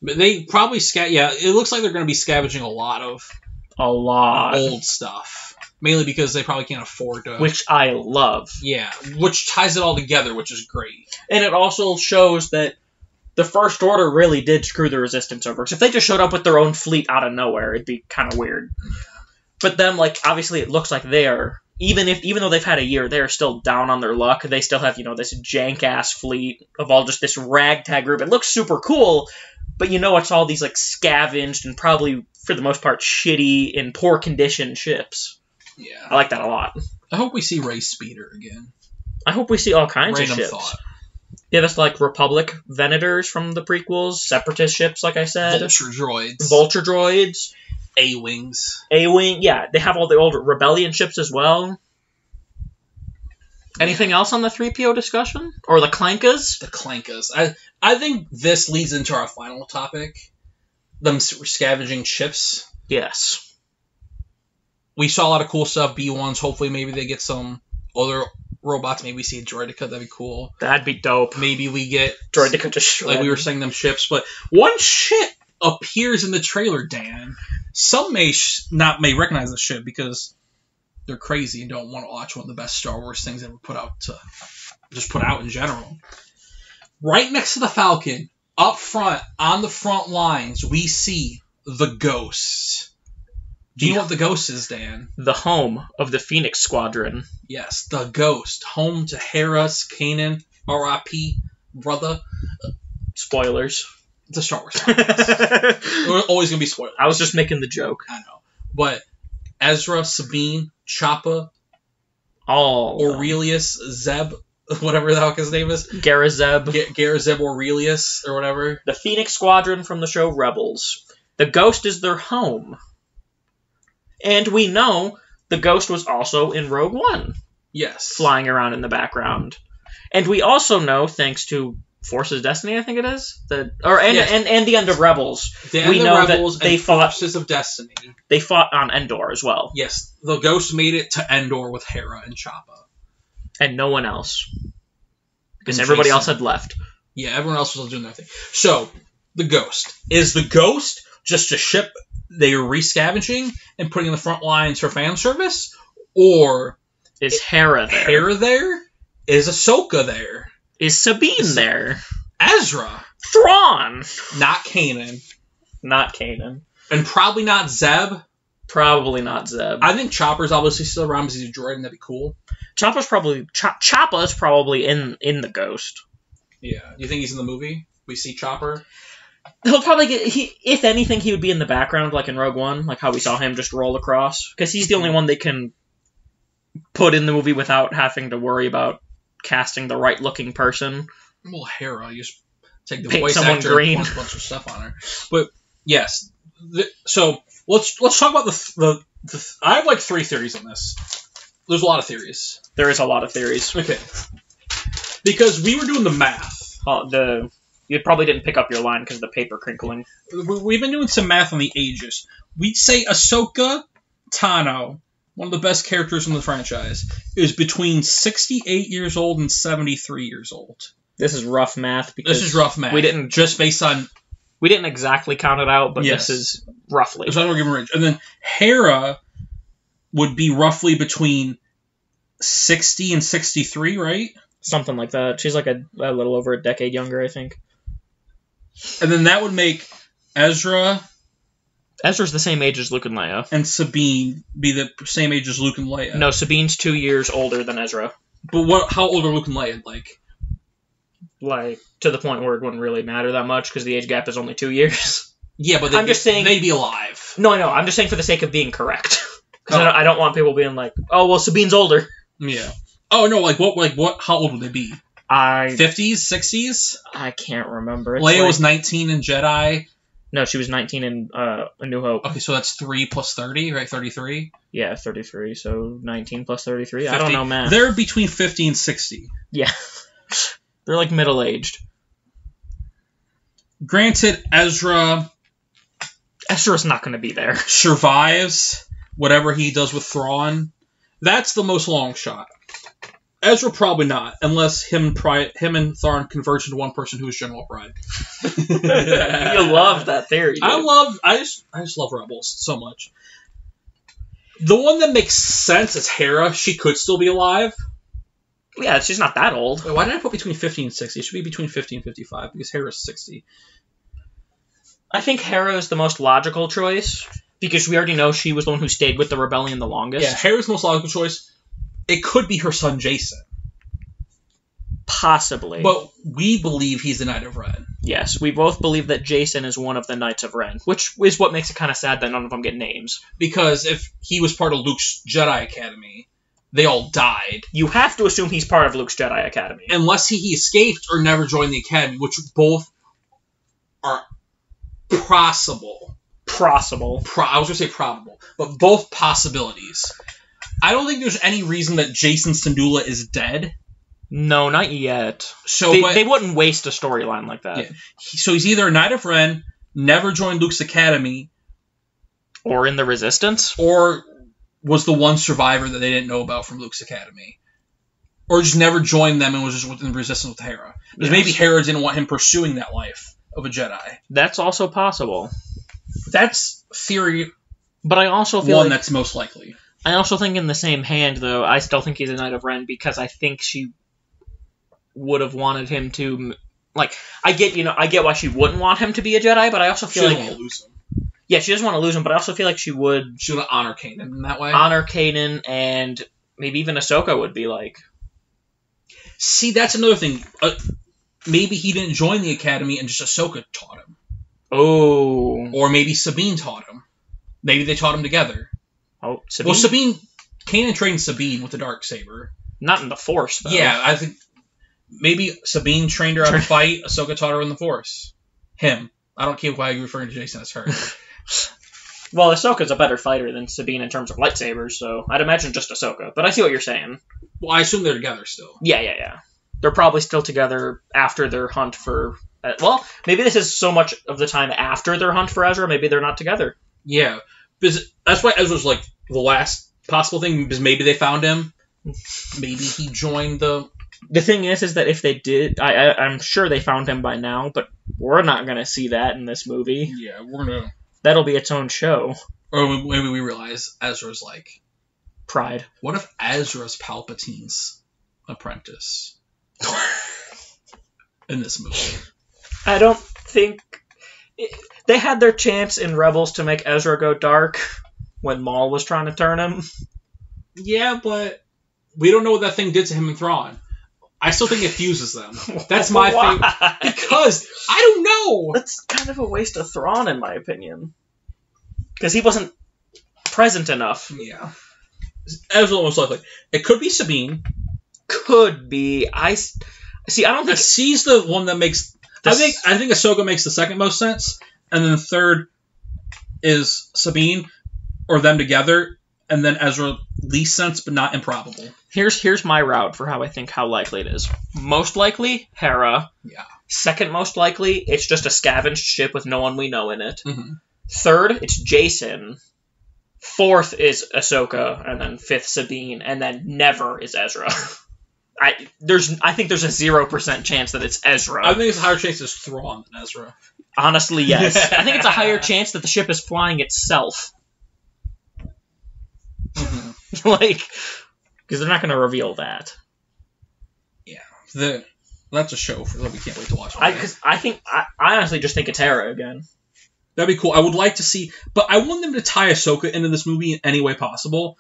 But they probably it looks like they're going to be scavenging a lot of old stuff. Mainly because they probably can't afford to... Which I love. Yeah, which ties it all together, which is great. And it also shows that the First Order really did screw the Resistance over. Because if they just showed up with their own fleet out of nowhere, it'd be kind of weird. Yeah. But them, obviously it looks like they are... Even though they've had a year, they're still down on their luck. They still have, this jank-ass fleet of all just this ragtag group. It looks super cool, but it's all these, scavenged and probably, for the most part, shitty and poor condition ships. Yeah. I like that a lot. I hope we see Race Speeder again. I hope we see all kinds Random of ships. Thought. Give us, Republic Venators from the prequels, Separatist ships, like I said. Vulture droids. A-Wings. A-Wing, yeah. They have all the old Rebellion ships as well. Anything else on the 3PO discussion? Or the Clankas? The Clankas. I think this leads into our final topic. Them scavenging ships. Yes. We saw a lot of cool stuff, B-1s. Hopefully maybe they get some other robots. Maybe we see a droideka. That'd be cool. That'd be dope. Maybe we get droideka to shred. Like we were saying, them ships. But one ship appears in the trailer, Dan. Some may recognize the ship because they're crazy and don't want to watch one of the best Star Wars things ever put out in general. Right next to the Falcon, up front, on the front lines, we see the Ghost. Do you know what the Ghost is, Dan? The home of the Phoenix Squadron. Yes, the Ghost. Home to Hera, Kanan, R.I.P., brother. Spoilers. It's a Star Wars podcast. We're always going to be spoilers. I was just making the joke. I know. But Ezra, Sabine, Choppa, Aurelius, Zeb, whatever the heck his name is. Garazeb. Garazeb Aurelius, or whatever. The Phoenix Squadron from the show Rebels. The Ghost is their home. And we know the Ghost was also in Rogue One. Yes. Flying around in the background. And we also know, thanks to Forces of Destiny, I think it is, and the end of Rebels. We know that they fought Forces of Destiny. They fought on Endor as well. Yes, the Ghost made it to Endor with Hera and Choppa, and no one else, because everybody else had left. Yeah, everyone else was doing their thing. So the Ghost is the Ghost just a ship they are re-scavenging and putting in the front lines for fan service, or is Hera there? Hera there? Is Ahsoka there? Is Sabine there? Ezra. Thrawn. Not Kanan. Not Kanan. And probably not Zeb. Probably not Zeb. I think Chopper's obviously still around because he's a droid and that'd be cool. Choppa's probably in the Ghost. Yeah. Do you think he's in the movie? We see Chopper? He'll probably if anything, he would be in the background like in Rogue One, like how we saw him just roll across. Because he's the only one they can put in the movie without having to worry about casting the right-looking person. Well, Hera, you just take the Paint voice actor green. and put a bunch of stuff on her. But yes, so let's talk about the. I have like 3 theories on this. There's a lot of theories. There is a lot of theories. Okay, because we were doing the math. You probably didn't pick up your line because of the paper crinkling. We've been doing some math on the ages. We'd say Ahsoka Tano, one of the best characters in the franchise, is between 68 years old and 73 years old. This is rough math. Because this is rough math. We didn't just based on. We didn't exactly count it out, but yes. This is roughly. So I'm gonna give him a range. And then Hera would be roughly between 60 and 63, right? Something like that. She's like a little over a decade younger, I think. And then that would make Ezra's the same age as Luke and Leia. And Sabine be the same age as Luke and Leia. No, Sabine's 2 years older than Ezra. But how old are Luke and Leia? Like, to the point where it wouldn't really matter that much because the age gap is only 2 years. Yeah, but I'm just saying they'd be alive. No, I know. I'm just saying for the sake of being correct. Because I don't want people being like, oh, well, Sabine's older. Yeah. Oh, no, what, how old would they be? 50s, 60s? I can't remember. Leia was 19 in Jedi. No, she was 19 in A New Hope. Okay, so that's 3 plus 30, right? 33? Yeah, 33. So 19 plus 33. 50. I don't know math. They're between 50 and 60. Yeah. They're like middle-aged. Granted, Ezra's not going to be there. Survives whatever he does with Thrawn. That's the most long shot. Ezra probably not, unless him and Thrawn converge into one person who is General Pride. You love that theory. Dude. I just love Rebels so much. The one that makes sense is Hera. She could still be alive. Yeah, she's not that old. Why did I put between 50 and 60? It should be between 50 and 55 because Hera's 60. I think Hera is the most logical choice because we already know she was the one who stayed with the rebellion the longest. Yeah, Hera's the most logical choice. It could be her son Jason. Possibly. But we believe he's the Knight of Ren. Yes, we both believe that Jason is one of the Knights of Ren, which is what makes it kind of sad that none of them get names. Because if he was part of Luke's Jedi Academy, they all died. You have to assume he's part of Luke's Jedi Academy. Unless he escaped or never joined the Academy, which both are possible. I was going to say probable, but both possibilities. I don't think there's any reason that Jason Syndulla is dead. No, not yet. So they wouldn't waste a storyline like that. Yeah. So he's either a Knight of Ren, never joined Luke's Academy, or in the Resistance, or was the one survivor that they didn't know about from Luke's Academy. Or just never joined them and was just within the resistance with Hera. Because maybe Hera didn't want him pursuing that life of a Jedi. That's also possible. That's theory But I also feel one that's most likely. I also think in the same hand, though, I still think he's a Knight of Ren because I think she would have wanted him to... Like, I get why she wouldn't want him to be a Jedi, but I also feel like... She doesn't want to lose him. Yeah, she doesn't want to lose him, but I also feel like she would... She would honor Kanan in that way. Honor Kanan, and maybe even Ahsoka would be like... See, that's another thing. Maybe he didn't join the Academy and just Ahsoka taught him. Oh. Or maybe Sabine taught him. Maybe they taught him together. Oh, Sabine? Well, Sabine... Kanan trained Sabine with the Darksaber. Not in the Force, though. Yeah, I think... Maybe Sabine trained her how to fight. Ahsoka taught her in the Force. Him. I don't care why you're referring to Jason as her. Well, Ahsoka's a better fighter than Sabine in terms of lightsabers, so I'd imagine just Ahsoka. But I see what you're saying. Well, I assume they're together still. Yeah. They're probably still together after their hunt for... well, maybe this is so much of the time after their hunt for Ezra, maybe they're not together. Yeah. Because that's why Ezra's like the last possible thing, because maybe they found him. Maybe he joined the... The thing is that if they did... I'm sure they found him by now, but we're not going to see that in this movie. Yeah, we're going to... That'll be its own show. Or maybe we realize Ezra's like... Pride. What if Ezra's Palpatine's apprentice? In this movie. I don't think... They had their chance in Rebels to make Ezra go dark when Maul was trying to turn him. Yeah, but we don't know what that thing did to him in Thrawn. I still think it fuses them. That's my thing. Because I don't know. That's kind of a waste of Thrawn, in my opinion. Because he wasn't present enough. Yeah. Ezra most likely. It could be Sabine. Could be. I don't think she's the one that makes. I think Ahsoka makes the second most sense, and then the third is Sabine, or them together, and then Ezra least sense, but not improbable. Here's my route for how likely it is. Most likely, Hera. Yeah. Second most likely, it's just a scavenged ship with no one we know in it. Mm-hmm. Third, it's Jason. Fourth is Ahsoka, and then fifth Sabine, and then never is Ezra. I think there's a 0% chance that it's Ezra. I think it's a higher chance it's Thrawn than Ezra. Honestly, yes. I think it's a higher chance that the ship is flying itself. Mm-hmm. Because they're not going to reveal that. Yeah. That's a show that we can't wait to watch. I honestly just think it's Hera again. That'd be cool. I would like to see, but I want them to tie Ahsoka into this movie in any way possible.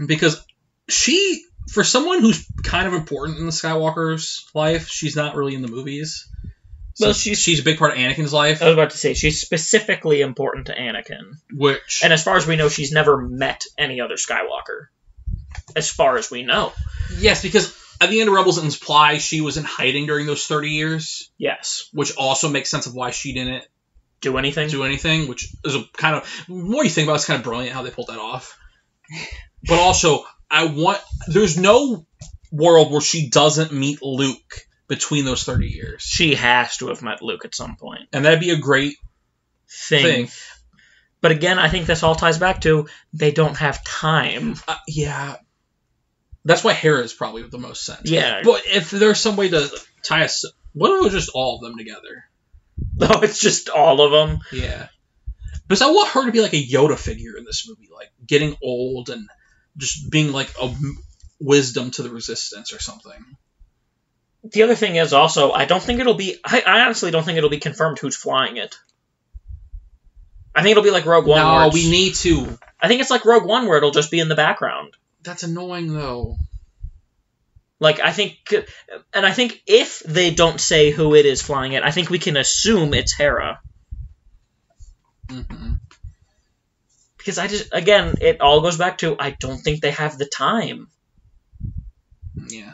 Because she, for someone who's kind of important in the Skywalker's life, she's not really in the movies. So well, she's a big part of Anakin's life. I was about to say, she's specifically important to Anakin. And as far as we know, she's never met any other Skywalker. As far as we know. Yes, because at the end of Rebels, it implies she was in hiding during those 30 years. Yes. Which also makes sense of why she didn't do anything, which is a kind of... The more you think about it, it's kind of brilliant how they pulled that off. But also, there's no world where she doesn't meet Luke between those 30 years. She has to have met Luke at some point. And that'd be a great thing. But again, I think this all ties back to they don't have time. Yeah. That's why Hera is probably the most sense. Yeah. But if there's some way to tie us... What if it was just all of them together? No, it's just all of them? Yeah. Because I want her to be like a Yoda figure in this movie. Like, getting old and just being like a wisdom to the Resistance or something. The other thing is also, I honestly don't think it'll be confirmed who's flying it. I think it'll be like Rogue One. No, we need to. I think it's like Rogue One where it'll just be in the background. That's annoying, though. I think if they don't say who it is flying it, I think we can assume it's Hera. Mm-hmm. Because again, it all goes back to, I don't think they have the time. Yeah.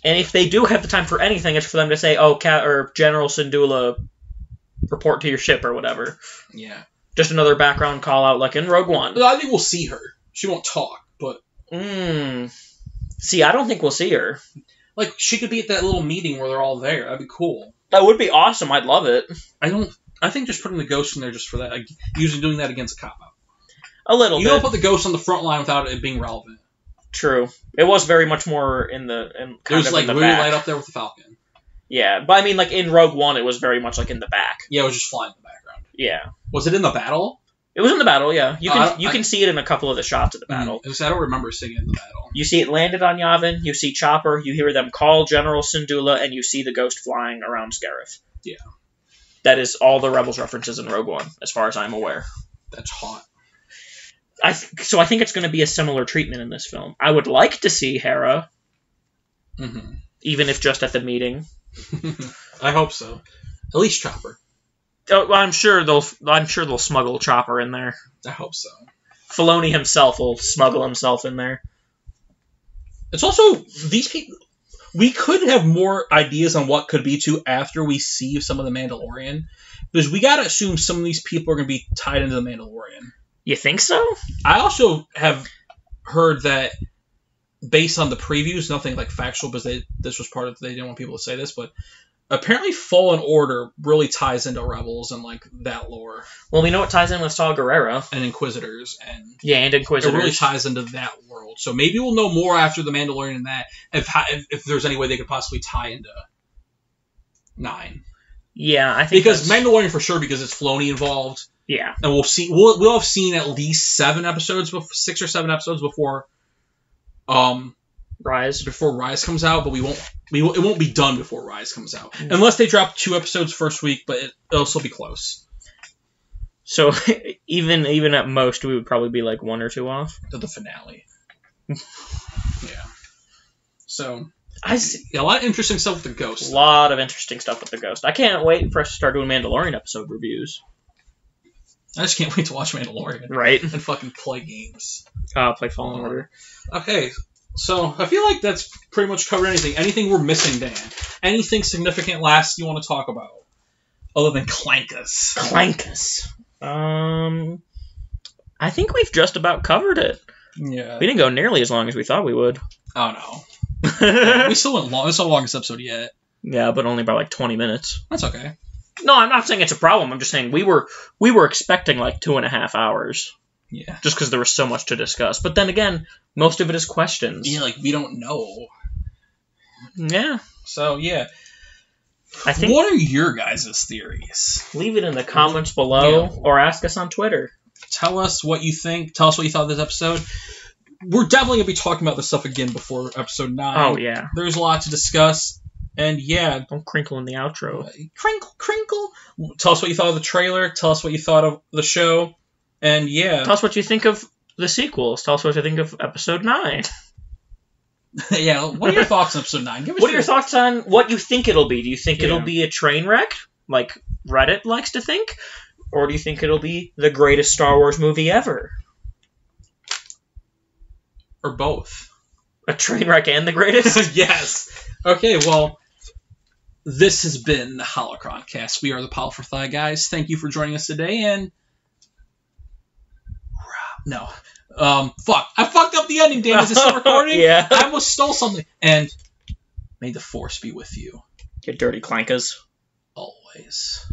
And if they do have the time for anything, it's for them to say, oh, or General Syndulla, report to your ship or whatever. Yeah. Just another background call out like in Rogue One. I think we'll see her. She won't talk, but... See, I don't think we'll see her. Like, she could be at that little meeting where they're all there. That'd be cool. That would be awesome. I'd love it. I think just putting the ghost in there just for that, usually doing that against a cop-out. A little bit. You don't put the ghost on the front line without it being relevant. True. It was very much more in the It was like really back. light up there with the Falcon. Yeah, but I mean, like in Rogue One, it was very much like in the back. Yeah, it was just flying in the background. Yeah. Was it in the battle? It was in the battle. Yeah, you can see it in a couple of the shots of the battle. I don't remember seeing it in the battle. You see it landed on Yavin. You see Chopper. You hear them call General Syndulla, and you see the Ghost flying around Scarif. Yeah. That is all the Rebels references in Rogue One, as far as I'm aware. That's hot. So I think it's going to be a similar treatment in this film. I would like to see Hera, even if just at the meeting. I hope so. At least Chopper. Oh, well, I'm sure they'll smuggle Chopper in there. I hope so. Filoni himself will smuggle himself in there. It's also these people. We could have more ideas on what could be too after we see some of the Mandalorian, because we gotta assume some of these people are gonna be tied into the Mandalorian. You think so? I also have heard that based on the previews, nothing like factual, because this was part of they didn't want people to say this, but apparently Fallen Order really ties into Rebels and like that lore. Well, we know it ties in with Saw Gerrera and Inquisitors, and Inquisitors. It really ties into that world. So maybe we'll know more after the Mandalorian and that if there's any way they could possibly tie into 9. Yeah, I think because Mandalorian for sure, because it's Filoni involved. Yeah, and we'll see. We'll have seen at least 6 or 7 episodes before Rise comes out, but it won't be done before Rise comes out, unless they drop 2 episodes first week, but it'll still be close. So even at most, we would probably be like 1 or 2 off to the finale. Yeah. So I see a lot of interesting stuff with the Ghost. A lot of interesting stuff with the Ghost. I can't wait for us to start doing Mandalorian episode reviews. I just can't wait to watch Mandalorian. Right. And fucking play games. Play Fallen Order. Okay. So, I feel like that's pretty much covered anything. Anything we're missing, Dan? Anything significant last you want to talk about? Other than Clankus. I think we've just about covered it. Yeah. We didn't go nearly as long as we thought we would. Oh, no. Yeah, we still went long. It's the longest episode yet. Yeah, but only by like 20 minutes. That's okay. No, I'm not saying it's a problem. I'm just saying we were expecting like 2.5 hours. Yeah. Just because there was so much to discuss. But then again, most of it is questions. Yeah, like we don't know. Yeah. So yeah. I think. What are your guys' theories? Leave it in the comments below, or ask us on Twitter. Tell us what you think. Tell us what you thought of this episode. We're definitely gonna be talking about this stuff again before episode 9. Oh yeah. There's a lot to discuss. And yeah, don't crinkle in the outro. Crinkle. Tell us what you thought of the trailer. Tell us what you thought of the show. And yeah. Tell us what you think of the sequels. Tell us what you think of episode 9. Yeah, what are your thoughts on episode 9? What are your thoughts on what you think it'll be? Do you think it'll be a train wreck, like Reddit likes to think? Or do you think it'll be the greatest Star Wars movie ever? Or both. A train wreck and the greatest? Yes. Okay, well, this has been the Holocron-Cast. We are the Powerful Thigh guys. Thank you for joining us today, and... No. Fuck. I fucked up the ending, Dan. Is this still recording? Yeah. I almost stole something. And may the Force be with you. You dirty clankers. Always.